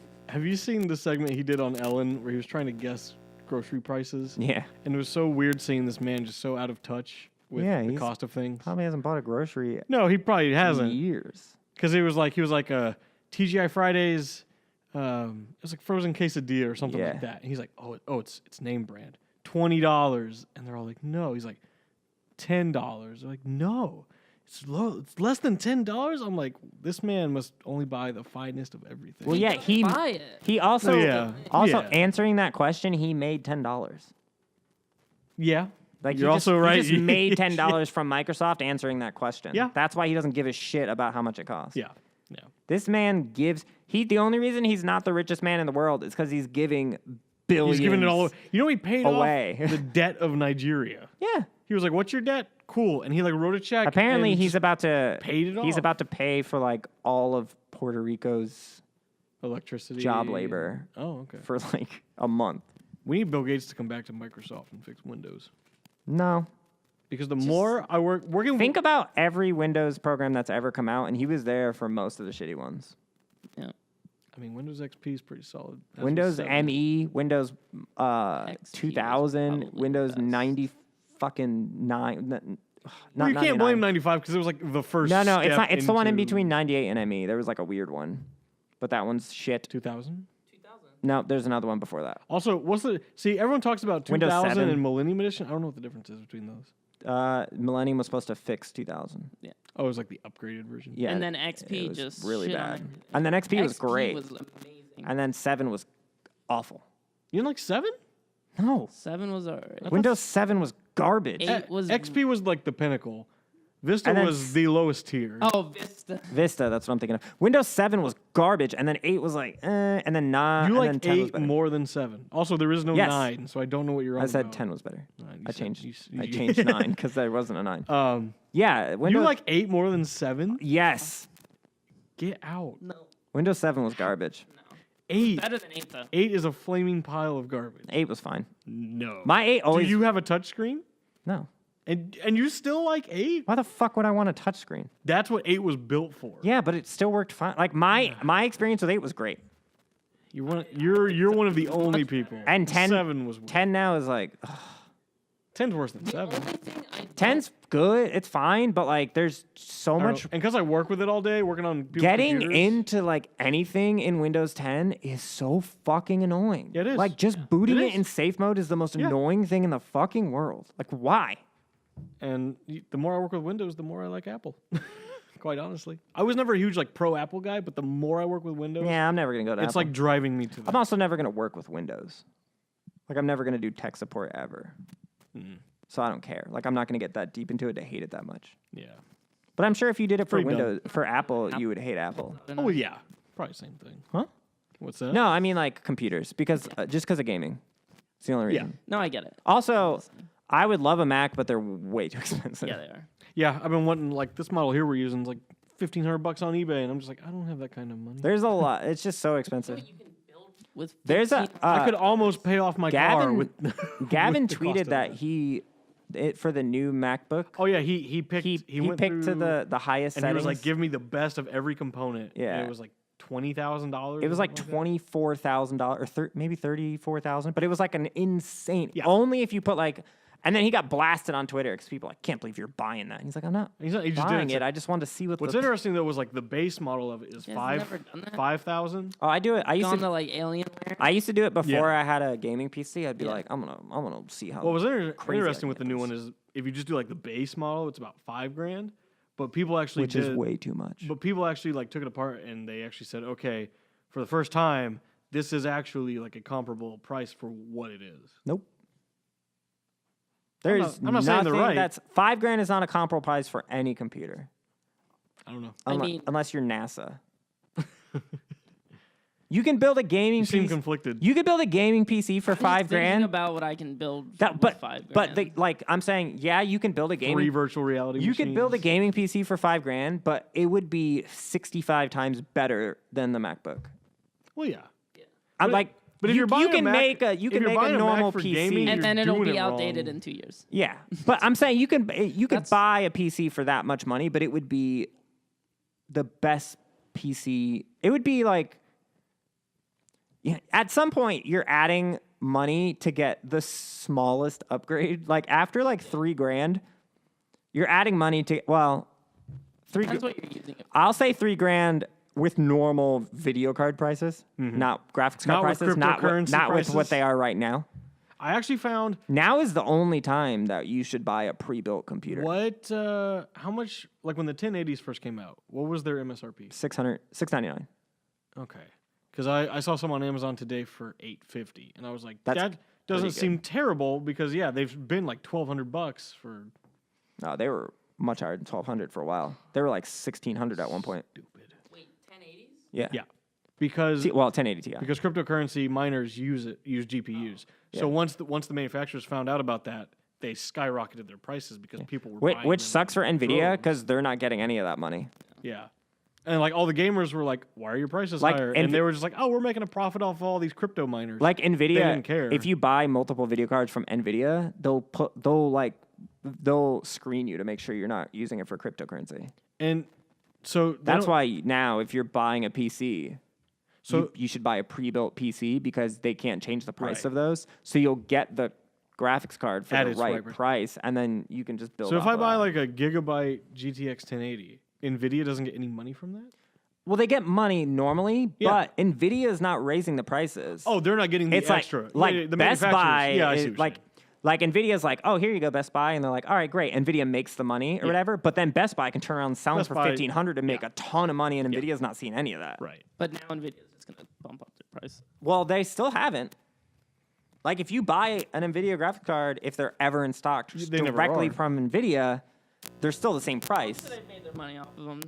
S2: the segment he did on Ellen where he was trying to guess grocery prices?
S1: Yeah.
S2: And it was so weird seeing this man just so out of touch with
S1: Yeah,
S2: the
S1: he's
S2: cost of things.
S1: Probably hasn't bought a grocery
S2: No, he probably
S1: in
S2: hasn't.
S1: years.
S2: Because he was like TGI Fridays, it was like frozen quesadilla or something
S1: Yeah.
S2: like that. And he's like, it's name brand, $20, and they're all like, no. He's like, $10. They're like, no, it's low. It's less than $10. I'm like, this man must only buy the finest of everything.
S1: Well, yeah,
S3: Buy it.
S1: he also
S2: Yeah.
S1: answering that question, he made $10.
S2: Yeah.
S1: Like
S2: You're
S1: he
S2: also
S1: just,
S2: right.
S1: He just made $10 from Microsoft answering that question.
S2: Yeah.
S1: That's why he doesn't give a shit about how much it costs.
S2: Yeah. Yeah.
S1: This man gives. The only reason he's not the richest man in the world is because he's giving billions.
S2: He's giving it all. You know, he paid
S1: away.
S2: off the debt of Nigeria.
S1: Yeah.
S2: He was like, "What's your debt?" Cool, and he like wrote a check.
S1: Apparently,
S2: and
S1: he's
S2: just
S1: about to.
S2: paid it
S1: He's
S2: off.
S1: about to pay for like all of Puerto Rico's
S2: electricity
S1: job labor
S2: Oh, okay.
S1: for like a month.
S2: We need Bill Gates to come back to Microsoft and fix Windows
S1: No.
S2: because the more I working.
S1: Think about every Windows program that's ever come out, and he was there for most of the shitty ones.
S3: Yeah.
S2: I mean, Windows XP is pretty solid. That's
S1: Windows
S2: what's seven.
S1: ME, Windows
S3: was
S1: 2000,
S3: probably
S1: Windows
S3: the best.
S1: 90 fucking 9. Not
S2: Well, you can't
S1: 99.
S2: blame 95 because it was like the first.
S1: No, it's
S2: step
S1: not. It's the one in
S2: into
S1: between 98 and ME. There was like a weird one, but that one's shit.
S2: 2000.
S1: No, there's another one before that.
S2: Also, what's the see? Everyone talks about
S1: Windows
S2: 2000
S1: 7.
S2: and Millennium Edition. I don't know what the difference is between those.
S1: Millennium was supposed to fix 2000.
S2: Oh, it was like the upgraded version.
S1: Yeah,
S3: And then
S1: it
S3: XP
S1: was
S3: just
S1: really
S3: shit on
S1: bad.
S3: everything.
S1: And then XP was great,
S3: was amazing.
S1: and then 7 was awful.
S2: You didn't like 7?
S1: No,
S3: 7 was alright.
S1: Windows 7 was garbage.
S3: 8 was
S2: XP was like the pinnacle. Vista
S1: And then
S2: was the lowest tier.
S3: Oh, Vista.
S1: Vista, that's what I'm thinking of. Windows 7 was garbage, and then 8 was like, and then 9.
S2: you
S1: and
S2: like
S1: then 10 was
S2: 8
S1: better.
S2: more than 7. Also, there is no
S1: Yes.
S2: 9, so I don't know what you're on
S1: I said
S2: about.
S1: 10 was better.
S2: You
S1: I
S2: said-
S1: changed.
S2: you s-
S1: I
S2: you-
S1: changed 9 because there wasn't a 9. Yeah, Windows.
S2: You like 8 more than 7?
S1: Yes,
S2: Get out.
S3: No.
S1: Windows 7 was garbage.
S2: 8.
S3: Better than 8, though.
S2: 8 is a flaming pile of garbage.
S1: 8 was fine.
S2: No.
S1: My 8
S2: Do
S1: always.
S2: you have a touchscreen?
S1: No.
S2: And you still like 8?
S1: Why the fuck would I want a touchscreen?
S2: That's what 8 was built for.
S1: Yeah, but it still worked fine. Like my experience with 8 was great,
S2: You're one of the only people.
S1: and 10
S2: 7 was
S1: 10 now is like
S2: 10's worse than 7.
S3: Only thing I
S1: 10's good. It's fine, but like there's so
S2: I don't
S1: much.
S2: know. And because I work with it all day, working on people's
S1: Getting
S2: computers,
S1: into like anything in Windows 10 is so fucking annoying.
S2: Yeah, it is.
S1: Like just booting
S2: It
S1: it
S2: is.
S1: in safe mode is the most
S2: Yeah.
S1: annoying thing in the fucking world. Like why?
S2: And the more I work with Windows, the more I like Apple. Quite honestly, I was never a huge like pro Apple guy, but the more I work with Windows,
S1: Yeah, I'm never gonna go to
S2: it's
S1: Apple.
S2: like driving me to.
S1: I'm also never gonna work with Windows. Like I'm never gonna do tech support ever. So I don't care. Like I'm not gonna get that deep into it to hate it that much.
S2: Yeah.
S1: But I'm sure if you did it for
S2: Pretty dumb.
S1: Windows for Apple, you would hate Apple.
S2: Oh yeah, probably same thing.
S1: Huh?
S2: What's that?
S1: No, I mean like computers because just because of gaming. It's the only
S2: Yeah.
S1: reason.
S3: No, I get it.
S1: Also, I would love a Mac, but they're way too expensive.
S3: Yeah, they are.
S2: Yeah, I've been wanting like this model here we're using is like $1,500 on eBay, and I'm just like, I don't have that kind of money.
S1: There's a lot. It's just so expensive.
S3: You can build with
S1: There's a
S3: 15
S2: I could almost pay off my car
S1: Gavin-
S2: with.
S1: Gavin
S2: with the cost
S1: tweeted
S2: of
S1: that for the new MacBook.
S2: Oh yeah, he picked.
S1: he
S2: went
S1: picked to
S2: through,
S1: the highest
S2: and he
S1: settings.
S2: was like, give me the best of every component.
S1: Yeah.
S2: And it was like $20,000.
S1: It was like $24,000 or maybe 34,000, but it was like an insane.
S2: Yeah.
S1: Only if you put like, and then he got blasted on Twitter because people like can't believe you're buying that. And he's like, I'm not
S2: He just did
S1: buying
S2: it.
S1: it. I just wanted to see what.
S2: What's
S1: the
S2: interesting though was like the base model of it is
S3: You guys never done that?
S2: 5,000.
S1: Oh, I do it. I used
S3: gone
S1: to.
S3: to like Alienware.
S1: I used to do it before
S2: Yeah.
S1: I had a gaming PC. I'd be
S3: Yeah.
S1: like, I'm gonna see how.
S2: What was
S1: crazy
S2: interesting
S1: I
S2: with the
S1: can
S2: new
S1: get
S2: one
S1: this.
S2: is if you just do like the base model, it's about $5,000. But people actually
S1: which is way too much.
S2: But people actually like took it apart and they actually said, okay, for the first time, this is actually like a comparable price for what it is.
S1: Nope. There's
S2: I'm not saying they're
S1: nothing
S2: right.
S1: that's $5,000 is not a comparable price for any computer.
S2: I don't know.
S3: I mean-
S1: Unless you're NASA. You can build a gaming
S2: You seem
S1: PC.
S2: conflicted.
S1: You could build a gaming PC for
S3: I'm just thinking
S1: $5,000.
S3: about what I can build
S1: That,
S3: with
S1: but
S3: $5,000.
S1: but the, like I'm saying, yeah, you can build a
S2: 3
S1: gaming.
S2: virtual reality
S1: You could build a
S2: machines.
S1: gaming PC for $5,000, but it would be 65 times better than the MacBook.
S2: Well, yeah.
S1: I'm
S2: But-
S1: like,
S2: but if
S1: you,
S2: you're buying
S1: you
S2: a
S1: can
S2: Mac-
S1: make a
S2: if
S1: you can
S2: you're
S1: make
S2: buying
S1: a
S2: a Mac
S1: normal
S2: for
S1: PC.
S2: gaming,
S3: and
S2: you're
S3: then it'll
S2: doing
S3: be
S2: it
S3: outdated
S2: wrong.
S3: in 2 years.
S1: Yeah, but I'm saying you could
S3: That's-
S1: buy a PC for that much money, but it would be the best PC. It would be like, yeah, at some point you're adding money to get the smallest upgrade. Like after like $3,000, you're adding money to three.
S3: That's what you're using it for.
S1: I'll say $3,000 with normal video card prices, not graphics card
S2: Not with
S1: prices, not
S2: cryptocurrency
S1: with
S2: prices?
S1: what they are right now.
S2: I actually found
S1: Now is the only time that you should buy a pre-built computer.
S2: how much, like when the 1080s first came out, what was their MSRP?
S1: $699.
S2: Okay. Because I saw some on Amazon today for $850, and I was like,
S1: That's
S2: that doesn't
S1: pretty good.
S2: seem terrible because, yeah, they've been like $1,200 for
S1: No, they were much higher than $1,200 for a while. They were like $1,600 at one point.
S2: stupid.
S3: Wait, 1080s?
S1: Yeah.
S2: Yeah. Because
S1: 1080 Ti.
S2: because cryptocurrency miners use GPUs. So
S1: Yeah.
S2: once the manufacturers found out about that, they skyrocketed their prices because people were buying
S1: Which
S2: them
S1: sucks for
S2: in
S1: Nvidia
S2: droves.
S1: because they're not getting any of that money.
S2: Yeah. And like all the gamers were like, "Why are your prices
S1: Like,
S2: higher?" And they were just like, "Oh, we're making a profit off all these crypto miners."
S1: Like Nvidia,
S2: didn't care.
S1: if you buy multiple video cards from Nvidia, they'll screen you to make sure you're not using it for cryptocurrency.
S2: and so they
S1: That's
S2: don't-
S1: why now, if you're buying a PC,
S2: So
S1: you should buy a pre-built PC because they can't change the price
S2: Right.
S1: of those. So you'll get the graphics card for
S2: At
S1: the
S2: its
S1: right
S2: right price.
S1: price, and then you can just build.
S2: So if
S1: off
S2: I
S1: of
S2: buy
S1: that.
S2: like a gigabyte GTX 1080, Nvidia doesn't get any money from that?
S1: well, they get money normally,
S2: Yeah.
S1: but Nvidia is not raising the prices.
S2: Oh, they're not getting the
S1: it's
S2: extra.
S1: like
S2: Yeah, the
S1: Best
S2: manufacturers-
S1: Buy.
S2: Yeah, I see
S1: is
S2: what you're
S1: like
S2: saying.
S1: like Nvidia's like, oh, here you go, Best Buy, and they're like, all right, great. Nvidia makes the money or whatever, but then Best Buy can turn around and sell them
S2: Best
S1: for
S2: Buy-
S1: $1,500 and make a ton of money, and Nvidia's not seeing any of that.
S2: Right.
S3: But now Nvidia's just gonna bump up their price.
S1: Well, they still haven't. Like, if you buy an Nvidia graphics card, if they're ever in stock
S2: They never
S1: directly
S2: are.
S1: from Nvidia, they're still the same price.
S3: They've made their money off of them.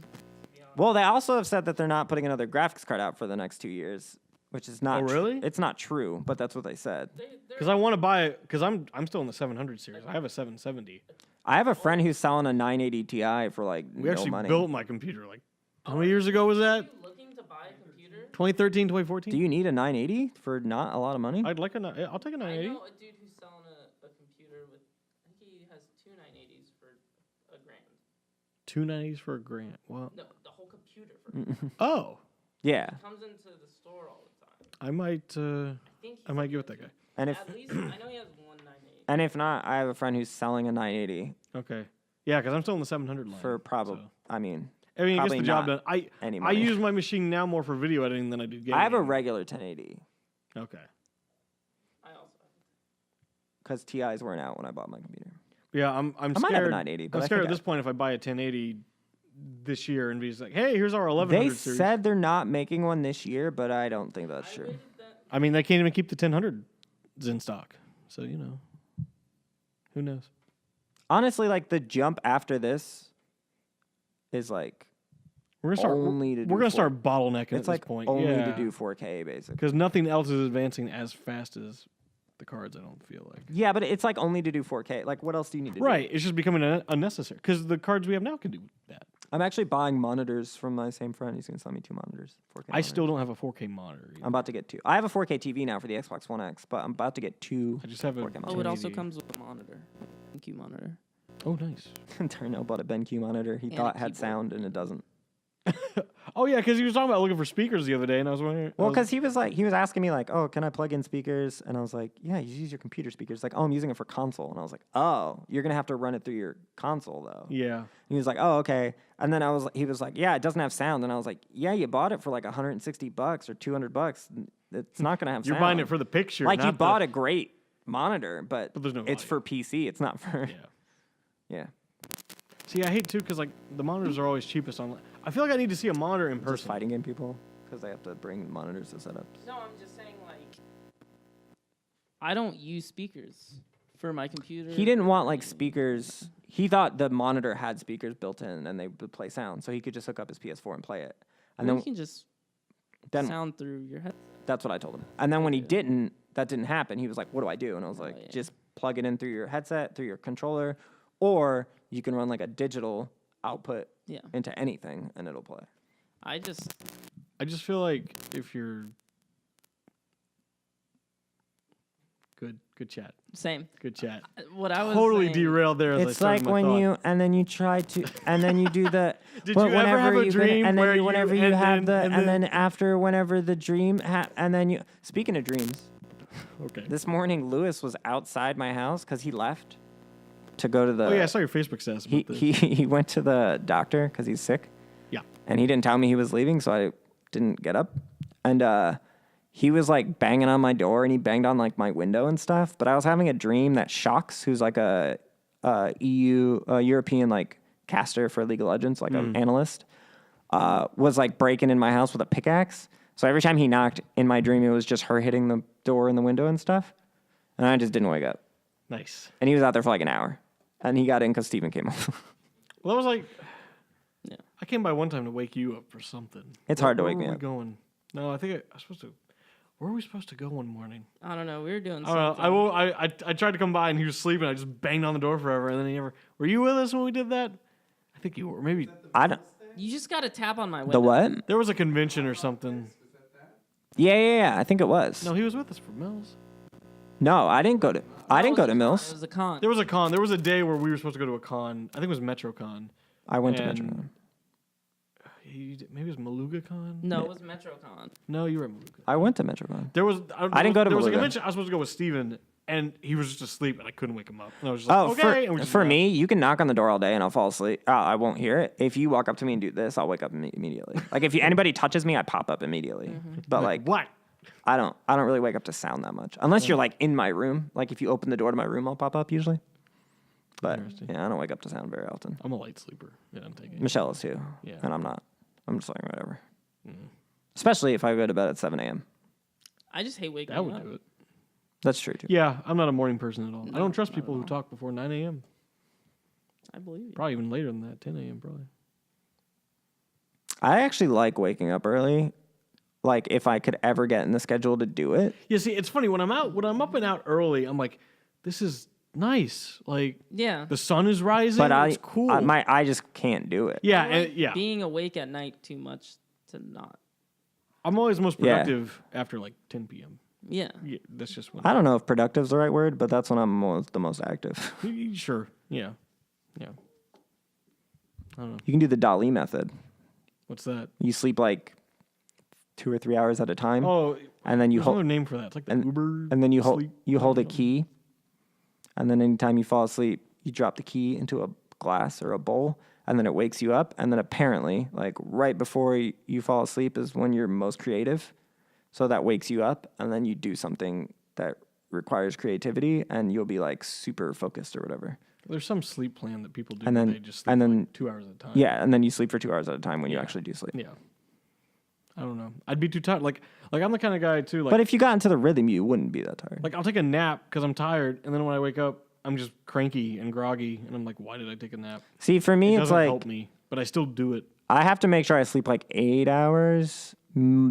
S1: Well, they also have said that they're not putting another graphics card out for the next 2 years, which is not.
S2: Oh, really?
S1: It's not true, but that's what they said.
S2: Because I want to buy it because I'm still in the 700 series. I have a 770.
S1: I have a friend who's selling a 980 Ti for like
S2: We
S1: no
S2: actually
S1: money.
S2: built my computer like how many years ago was that?
S3: Looking to buy a computer?
S2: 2013, 2014.
S1: Do you need a 980 for not a lot of money?
S2: I'd like I'll take a 980.
S3: I know a dude who's selling a computer with, I think he has two 980s for $1,000.
S2: 290s for $1,000. Well,
S3: No, the whole computer for
S2: oh,
S1: Yeah,
S3: comes into the store all the time.
S2: I might
S3: Think
S2: I might get with that guy.
S1: and if
S3: at least I know he has one 980.
S1: and if not, I have a friend who's selling a 980
S2: Okay. Yeah, because I'm still in the 700 line.
S1: for probably.
S2: so.
S1: I mean,
S2: I mean, it gets
S1: probably
S2: the job done.
S1: not any
S2: I
S1: money.
S2: use my machine now more for video editing than I do gaming.
S1: I have a regular 1080
S2: Okay.
S3: I also
S1: because TIs weren't out when I bought my computer.
S2: Yeah, I'm
S1: I
S2: scared.
S1: might have a 980, but
S2: I'm
S1: I
S2: scared
S1: think
S2: at this point if I buy a 1080 this year and be like, hey, here's our 1100
S1: They
S2: series.
S1: said they're not making one this year, but I don't think that's true.
S2: I mean, they can't even keep the 1000s in stock. So, who knows?
S1: Honestly, like the jump after this is like
S2: We're gonna start.
S1: Only to
S2: we're
S1: do
S2: gonna
S1: four-
S2: start bottlenecking at
S1: it's
S2: this
S1: like
S2: point.
S1: only
S2: yeah.
S1: to do 4K basically.
S2: Because nothing else is advancing as fast as the cards. I don't feel like.
S1: Yeah, but it's like only to do 4K. Like, what else do you need to do?
S2: Right. It's just becoming unnecessary because the cards we have now can do that.
S1: I'm actually buying monitors from my same friend. He's gonna sell me 2 monitors. 4K.
S2: I
S1: monitors.
S2: still don't have a 4K monitor. Either.
S1: I'm about to get 2. I have a 4K TV now for the Xbox One X, but I'm about to get 2.
S2: I just have a.
S1: 4K
S3: Oh, it also
S2: 1080.
S3: comes with a monitor. BenQ monitor.
S2: Oh, nice.
S1: Darnell bought a BenQ monitor. He
S3: And
S1: thought
S3: a
S1: had
S3: keyboard.
S1: sound and it doesn't.
S2: Oh yeah, because he was talking about looking for speakers the other day, and I was wondering.
S1: Well,
S2: I was-
S1: because he was asking me like, oh, can I plug in speakers? And I was like, yeah, you use your computer speakers. Like, oh, I'm using it for console. And I was like, oh, you're gonna have to run it through your console though.
S2: yeah.
S1: And he was like, oh, okay. And then he was like, yeah, it doesn't have sound. And I was like, yeah, you bought it for like $160 or $200. It's not gonna have
S2: You're
S1: sound.
S2: buying it for the picture.
S1: like you
S2: not
S1: bought a great monitor, but
S2: there's no
S1: it's
S2: audio.
S1: for PC. It's not for
S2: Yeah.
S1: yeah.
S2: See, I hate too because like the monitors are always cheapest online. I feel like I need to see a monitor in
S1: Just
S2: person.
S1: fighting game people because they have to bring monitors to set up.
S3: No, I'm just saying like I don't use speakers for my computer.
S1: He didn't want like speakers. He thought the monitor had speakers built in and they would play sound, so he could just hook up his PS4 and play it. And
S3: you
S1: then
S3: can just
S1: then
S3: sound through your head.
S1: that's what I told him. And then when that didn't happen. He was like, "What do I do?" And I was like,
S3: yeah.
S1: "Just plug it in through your headset, through your controller, or you can run like a digital output
S3: Yeah.
S1: into anything and it'll play."
S3: I just
S2: I just feel like if you're good chat,
S3: same.
S2: good chat.
S3: What I was
S2: Totally
S3: saying,
S2: derailed there. As I
S1: It's
S2: started
S1: like
S2: my
S1: when
S2: thought.
S1: you and then you try to and then you do the
S2: Did
S1: but
S2: you ever have a
S1: you
S2: dream
S1: and then
S2: where
S1: you, whenever you
S2: and
S1: have
S2: then-
S1: the and then after whenever the dream and then you speaking of dreams,
S2: Okay.
S1: this morning Lewis was outside my house because he left to go to the
S2: Oh yeah, I saw your Facebook status.
S1: he,
S2: About this.
S1: he went to the doctor because he's sick.
S2: Yeah.
S1: And he didn't tell me he was leaving, so I didn't get up. And he was like banging on my door and he banged on like my window and stuff. But I was having a dream that Shox, who's like a European like caster for League of Legends, like an analyst, was like breaking in my house with a pickaxe. So every time he knocked in my dream, it was just her hitting the door and the window and stuff. And I just didn't wake up.
S2: Nice.
S1: And he was out there for like an hour. And he got in because Steven came home.
S2: Well, that was like,
S3: Yeah.
S2: I came by one time to wake you up for something.
S1: It's hard to wake
S2: where
S1: me
S2: were
S1: up.
S2: we going? No, I think I was supposed to. Where were we supposed to go one morning?
S3: I don't know. We were doing
S2: I don't
S3: something.
S2: know. I tried to come by and he was sleeping. I just banged on the door forever, and then he never. Were you with us when we did that? I think you were. Maybe
S1: I don't.
S3: You just got to tap on my window.
S1: The what?
S2: there was a convention or something.
S1: Yeah. I think it was.
S2: No, he was with us for Mills.
S1: No, I didn't go to. I didn't go to
S3: It
S1: Mills.
S3: was a con.
S2: There was a con. There was a day where we were supposed to go to a con. I think it was MetroCon.
S1: I went to
S2: And-
S1: Metro.
S2: Maybe it was MalugaCon.
S3: No, it was MetroCon.
S2: No, you were at Maluga.
S1: I went to MetroCon.
S2: There was.
S1: I didn't go to
S2: There was a
S1: Maluga.
S2: convention. I was supposed to go with Steven, and he was just asleep, and I couldn't wake him up. And I was just like, okay. And we just
S1: For
S2: left.
S1: me, you can knock on the door all day and I'll fall asleep. I won't hear it. If you walk up to me and do this, I'll wake up immediately. Like if anybody touches me, I pop up immediately. But like
S2: what?
S1: I don't really wake up to sound that much unless you're like in my room. Like if you open the door to my room, I'll pop up usually. But
S2: Interesting.
S1: yeah, I don't wake up to sound very often.
S2: I'm a light sleeper. Yeah, I'm taking.
S1: Michelle is too,
S2: Yeah.
S1: and I'm not. I'm just like whatever. Especially if I go to bed at 7 a.m.
S3: I just hate waking
S2: That
S3: up.
S2: would do it.
S1: That's true too.
S2: Yeah, I'm not a morning person at all. I
S3: No,
S2: don't trust
S3: not
S2: people
S3: at
S2: who
S3: all.
S2: talk before 9 a.m.
S3: I believe you.
S2: Probably even later than that, 10 a.m. probably.
S1: I actually like waking up early. Like if I could ever get in the schedule to do it.
S2: Yeah, see, it's funny when I'm up and out early. I'm like, this is nice. Like
S3: Yeah.
S2: the sun is rising.
S1: But
S2: it's cool.
S1: I just can't do it.
S2: yeah,
S3: I like
S2: and, yeah.
S3: being awake at night too much to not.
S2: I'm always most
S1: Yeah.
S2: productive after like 10 p.m.
S3: Yeah.
S2: Yeah, that's just when.
S1: I don't know if productive's the right word, but that's when I'm the most active.
S2: Sure. Yeah. Yeah. I don't know.
S1: You can do the Dali method.
S2: What's that?
S1: You sleep like 2 or 3 hours at a time,
S2: Oh,
S1: and then you
S2: there's
S1: hold
S2: another name for that. It's like the
S1: and-
S2: Uber.
S1: and then you hold
S2: sleep.
S1: you hold a key, and then anytime you fall asleep, you drop the key into a glass or a bowl, and then it wakes you up. And then apparently, like right before you fall asleep is when you're most creative, so that wakes you up, and then you do something that requires creativity, and you'll be like super focused or whatever.
S2: There's some sleep plan that people do.
S1: And
S2: where
S1: then-
S2: they just sleep
S1: and
S2: for
S1: then-
S2: like 2 hours at a time.
S1: Yeah, and then you sleep for 2 hours at a time when you
S2: Yeah.
S1: actually do sleep.
S2: Yeah. I don't know. I'd be too tired. Like I'm the kind of guy too. Like
S1: But if you got into the rhythm, you wouldn't be that tired.
S2: I'll take a nap because I'm tired, and then when I wake up, I'm just cranky and groggy, and I'm like, why did I take a nap?
S1: See, for me,
S2: It
S1: it's
S2: doesn't
S1: like
S2: help me, but I still do it.
S1: I have to make sure I sleep like 8 hours,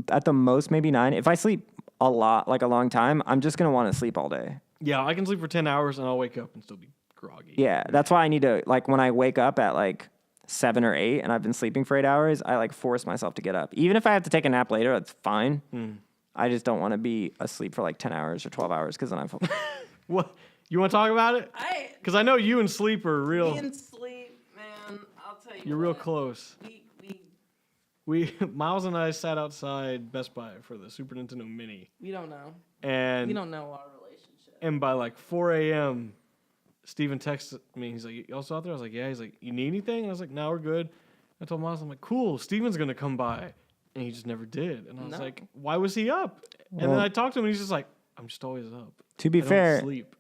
S1: at the most maybe 9. If I sleep a lot, like a long time, I'm just gonna want to sleep all day.
S2: Yeah, I can sleep for 10 hours and I'll wake up and still be groggy.
S1: Yeah, that's why I need to like when I wake up at like 7 or 8 and I've been sleeping for 8 hours, I like force myself to get up. Even if I have to take a nap later, that's fine. I just don't want to be asleep for like 10 hours or 12 hours because then I fall.
S2: What? You want to talk about it? Because I know you and sleep are real.
S3: Me and sleep, man. I'll tell you.
S2: You're real
S3: what.
S2: close. We Miles and I sat outside Best Buy for the Super Nintendo Mini,
S3: We don't know.
S2: and
S3: We don't know our relationship.
S2: and by like 4 a.m., Steven texted me. He's like, "You also out there?" I was like, "Yeah." He's like, "You need anything?" And I was like, "No, we're good." I told Miles, I'm like, "Cool, Steven's gonna come by," and he just never did. And I was
S3: No.
S2: like, "Why was he up?" And then
S1: Well-
S2: I talked to him, and he's just like, "I'm just always up.
S1: To be
S2: I don't
S1: fair,
S2: sleep."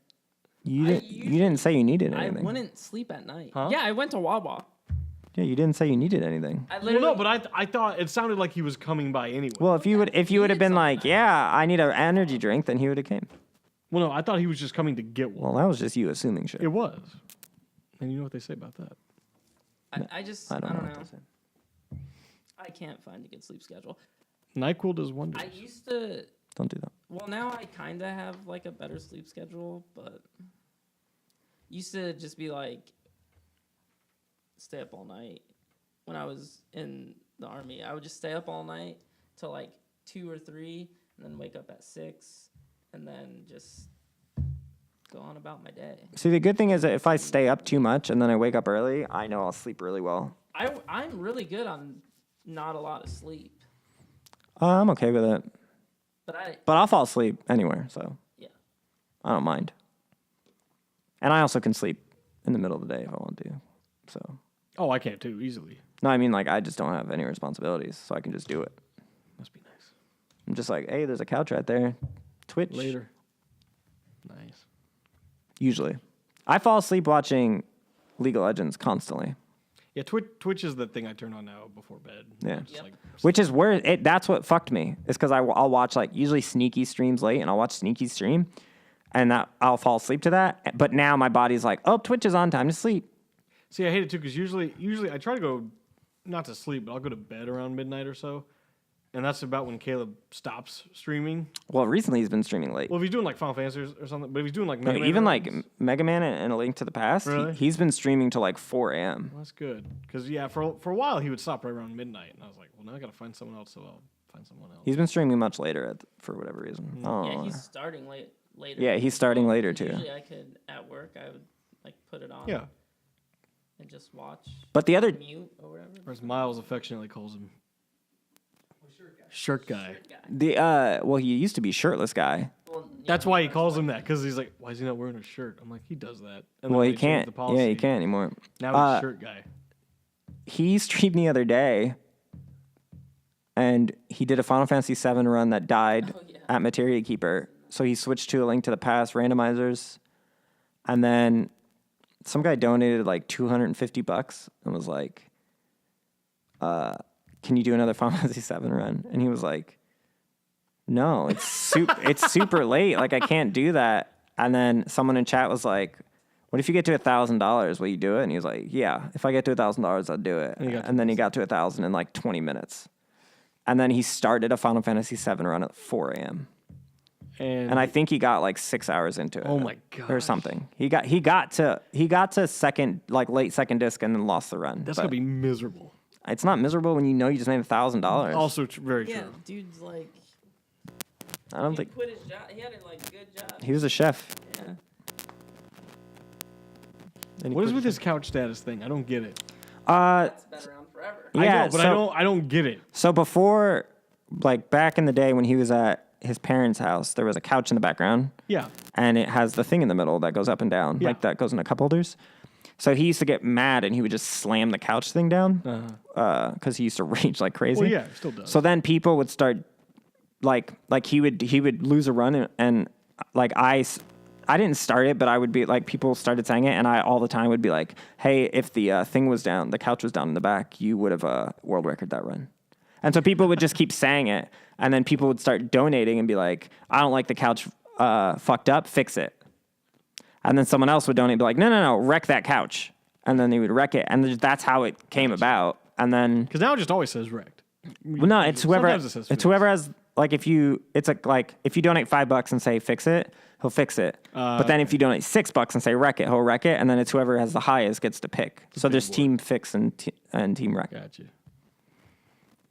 S1: you
S3: I
S1: didn't say you needed
S3: I
S1: anything.
S3: wouldn't sleep at night.
S2: Huh?
S3: Yeah, I went to Wawa.
S1: Yeah, you didn't say you needed anything.
S3: I
S2: Well,
S3: literally.
S2: no, but I thought it sounded like he was coming by anyway.
S1: Well, if you would have
S3: needed
S1: been like,
S3: something.
S1: yeah, I need an energy drink, then he would have came.
S2: Well, no, I thought he was just coming to get one.
S1: Well, that was just you assuming shit.
S2: It was. And you know what they say about that?
S3: I just.
S1: I
S3: I
S1: don't
S3: don't
S1: know
S3: know.
S1: what to say.
S3: I can't find a good sleep schedule.
S2: NyQuil does wonders.
S3: I used to.
S1: Don't do that.
S3: Well, now I kind of have like a better sleep schedule, but used to just be like stay up all night. When I was in the army, I would just stay up all night till like 2 or 3, and then wake up at 6, and then just go on about my day.
S1: See, the good thing is that if I stay up too much and then I wake up early, I know I'll sleep really well.
S3: I'm really good on not a lot of sleep,
S1: I'm okay with it.
S3: but
S1: I'll fall asleep anywhere, so
S3: yeah.
S1: I don't mind. And I also can sleep in the middle of the day if I want to. So,
S2: Oh, I can too, easily.
S1: no, I mean, like, I just don't have any responsibilities, so I can just do it.
S2: Must be nice.
S1: I'm just like, hey, there's a couch right there. Twitch.
S2: Later. Nice.
S1: Usually. I fall asleep watching League of Legends constantly.
S2: Yeah, Twitch is the thing I turn on now before bed.
S1: Yeah.
S2: Just
S3: Yep.
S2: like,
S1: Which is where that's what fucked me. Is because I'll watch like usually Sneaky streams late, and I'll watch Sneaky stream, and I'll fall asleep to that. But now my body's like, oh, Twitch is on, time to sleep.
S2: see, I hate it too because usually I try to go not to sleep, but I'll go to bed around midnight or so, and that's about when Caleb stops streaming.
S1: Well, recently he's been streaming late.
S2: Well, if he's doing like Final Fantasy or something, but if he's doing like Mega Man
S1: Even
S2: or
S1: like
S2: something,
S1: Mega Man and A Link to the Past,
S2: Really?
S1: he's been streaming till like 4 a.m.
S2: well, that's good because for a while he would stop right around midnight, and I was like, well, now I gotta find someone else, so I'll find someone else.
S1: He's been streaming much later for whatever reason. Oh,
S3: Yeah, he's starting later.
S1: Yeah, he's starting later, too.
S3: Usually I could, at work, I would like put it on
S2: Yeah,
S3: and just watch.
S1: But the other,
S3: Mute or whatever.
S2: or as Miles affectionately calls him, shirt guy.
S1: well, he used to be shirtless guy.
S3: Well, yeah,
S2: That's why he calls him that because he's like, why is he not wearing a shirt? I'm like, he does that. And then
S1: Well,
S2: when
S1: he
S2: they changed
S1: can't.
S2: The policy,
S1: Yeah, he can't anymore.
S2: Now he's shirt guy.
S1: He streamed the other day, and he did a Final Fantasy VII run that died
S3: Oh, yeah.
S1: at Materia Keeper. So he switched to A Link to the Past randomizers, and then some guy donated like $250 and was like, "Can you do another Final Fantasy VII run?" And he was like, "No, it's super late. Like I can't do that." And then someone in chat was like, "What if you get to $1,000? Will you do it?" And he was like, "Yeah, if I get to $1,000, I'll do it." And then he got to 1,000 in like 20 minutes. And then he started a Final Fantasy VII run at 4 a.m. And I think he got like 6 hours into it.
S2: Oh my
S1: Or
S2: gosh.
S1: something. He got to second, like late second disc, and then lost the run.
S2: That's
S1: But
S2: gonna be miserable.
S1: it's not miserable when you know you just made $1,000.
S2: Also, very
S3: Yeah,
S2: true.
S3: dude's like,
S1: I don't
S3: he
S1: think
S3: quit his job. He had a like good job.
S1: he was a chef.
S3: Yeah.
S1: Then he
S2: What is
S1: quit
S2: with
S1: his
S2: this couch status thing? I don't get it.
S3: That's been around forever.
S1: Yeah,
S2: I know, but
S1: so-
S2: I don't get it.
S1: So before, like back in the day when he was at his parents' house, there was a couch in the background,
S2: Yeah.
S1: and it has the thing in the middle that goes up and down,
S2: Yeah.
S1: like that goes in a cup holders. So he used to get mad, and he would just slam the couch thing down, because he used to rage like crazy.
S2: Well, yeah, it still does.
S1: So then people would start, like he would lose a run, and like I didn't start it, but I would be like, people started saying it, and I all the time would be like, hey, if the thing was down, the couch was down in the back, you would have world record that run. And so people would just keep saying it, and then people would start donating and be like, I don't like the couch fucked up, fix it. And then someone else would donate and be like, no, wreck that couch. And then they would wreck it, and that's how it came about. And then,
S2: Because now it just always says wrecked.
S1: well, no, it's whoever,
S2: Sometimes it says
S1: it's
S2: fix.
S1: whoever has, like if you donate $5 and say fix it, he'll fix it. But then if you donate $6 and say wreck it, he'll wreck it. And then it's whoever has the highest gets to pick. So there's team fix and team wreck.
S2: Gotcha.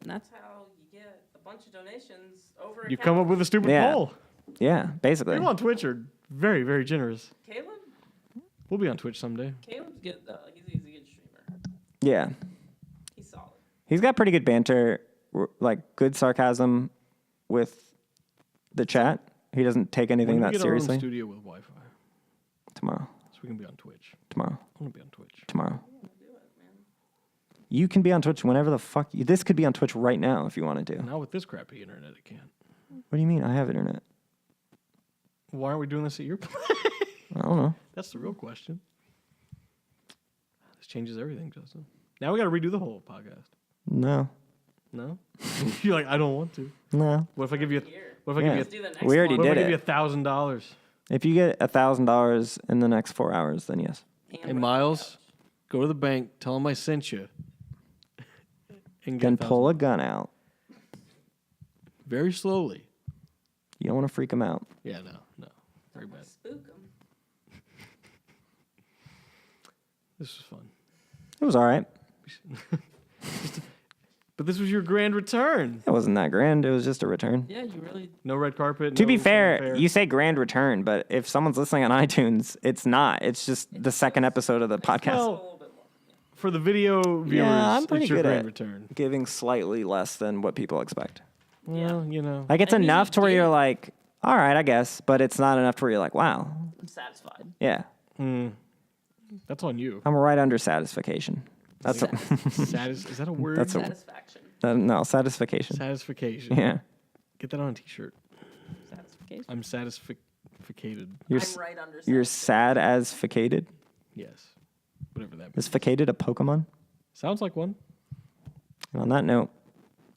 S3: And that's how you get a bunch of donations over.
S2: You come up with a stupid
S1: Yeah.
S2: poll.
S1: Yeah, basically.
S2: People on Twitch are very, very generous.
S3: Caleb.
S2: We'll be on Twitch someday.
S3: Caleb's good though. He's a good streamer.
S1: Yeah.
S3: He's solid.
S1: He's got pretty good banter, like good sarcasm with the chat. He doesn't take anything
S2: When do we
S1: that
S2: get our own
S1: seriously.
S2: studio with Wi-Fi,
S1: Tomorrow.
S2: so we can be on Twitch.
S1: Tomorrow.
S2: I want to be on Twitch.
S1: Tomorrow. You can be on Twitch whenever the fuck this could be on Twitch right now if you wanted to.
S2: Now with this crappy internet, it can't.
S1: What do you mean? I have internet.
S2: Why aren't we doing this at your place?
S1: I don't know.
S2: That's the real question. This changes everything, Justin. Now we got to redo the whole podcast.
S1: No.
S2: No? You're like, I don't want to.
S1: No.
S2: What if I give you?
S3: Here.
S2: What if I
S1: Yeah.
S2: give
S3: Let's
S2: you?
S3: do the next
S1: We already
S3: one.
S2: What if
S1: did
S2: I give you
S1: it.
S2: $1,000?
S1: If you get $1,000 in the next 4 hours, then yes.
S2: Hey Miles, go to the bank. Tell them I sent you. And get
S1: Then
S2: 1,000.
S1: pull a gun out.
S2: very slowly.
S1: You don't want to freak them out.
S2: Yeah, no, very bad.
S3: Spook him.
S2: This was fun.
S1: It was all right.
S2: But this was your grand return.
S1: It wasn't that grand. It was just a return.
S3: Yeah, you really.
S2: No red carpet.
S1: To
S2: no
S1: be fair,
S2: fanfare.
S1: you say grand return, but if someone's listening on iTunes, it's not. It's just the second episode of the podcast.
S3: A little bit more.
S2: for the video viewers,
S1: I'm pretty
S2: it's your
S1: good
S2: grand
S1: at
S2: return.
S1: giving slightly less than what people expect.
S2: Well, you know.
S1: Like it's
S3: I mean,
S1: enough to where
S3: yeah.
S1: you're like, all right, I guess, but it's not enough to where you're like, wow,
S3: I'm satisfied.
S1: yeah,
S2: That's on you.
S1: I'm right under satisfaction. That's
S2: Is that a word?
S1: That's a-
S3: Satisfaction.
S1: no satisfaction.
S2: Satisfaction.
S1: Yeah,
S2: Get that on a T-shirt.
S3: Satisfaction.
S2: I'm satisficated.
S1: You're
S3: I'm right under.
S1: you're sad as ficated.
S2: Yes. Whatever that
S1: Is
S2: means.
S1: ficated a Pokemon?
S2: Sounds like one.
S1: And on that note,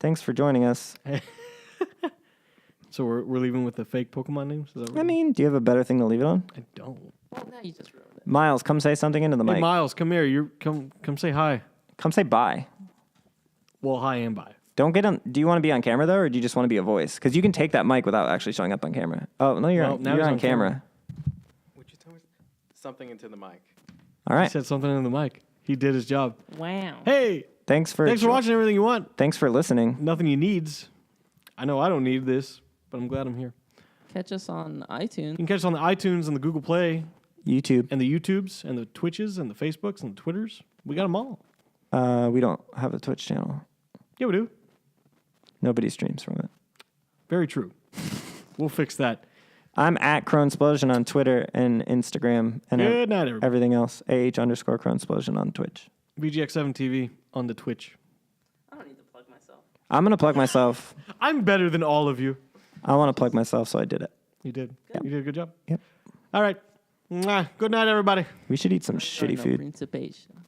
S1: thanks for joining us.
S2: So we're leaving with the fake Pokemon names? Is that what
S1: I mean, do you have a better thing to leave it on?
S2: I don't.
S3: Well, now you just ruined it.
S1: Miles, come say something into the
S2: Hey,
S1: mic.
S2: Miles, come here. Come say hi.
S1: Come say bye.
S2: Well, hi and bye.
S1: Don't get on. Do you want to be on camera though, or do you just want to be a voice? Because you can take that mic without actually showing up on camera. Oh no, you're
S2: Well,
S1: on.
S2: now
S1: You're
S2: he's
S1: on
S2: on
S1: camera.
S2: camera.
S4: Would you tell me something into the mic?
S1: All
S2: He
S1: right.
S2: said something in the mic. He did his job.
S3: Wow.
S2: Hey,
S1: Thanks for
S2: watching everything you want.
S1: Thanks for listening.
S2: Nothing you needs. I know I don't need this, but I'm glad I'm here.
S3: Catch us on
S2: You
S3: iTunes.
S2: can catch us on the iTunes and the Google Play
S1: YouTube.
S2: and the YouTubes and the Twitches and the Facebooks and the Twitters. We got them all.
S1: We don't have a Twitch channel.
S2: Yeah, we do.
S1: Nobody streams from it.
S2: Very true. We'll fix that.
S1: I'm at Cronesplosion on Twitter and Instagram and
S2: Good night, everybody.
S1: everything else. AH_Cronesplosion on Twitch.
S2: VGX7 TV on the Twitch.
S3: I don't need to plug myself.
S1: I'm gonna plug myself.
S2: I'm better than all of you.
S1: I want to plug myself, so I did it.
S2: You did. You did a good job.
S1: Yep.
S2: All right. Mwah. Good night, everybody.
S1: We should eat some shitty food.
S3: Principation.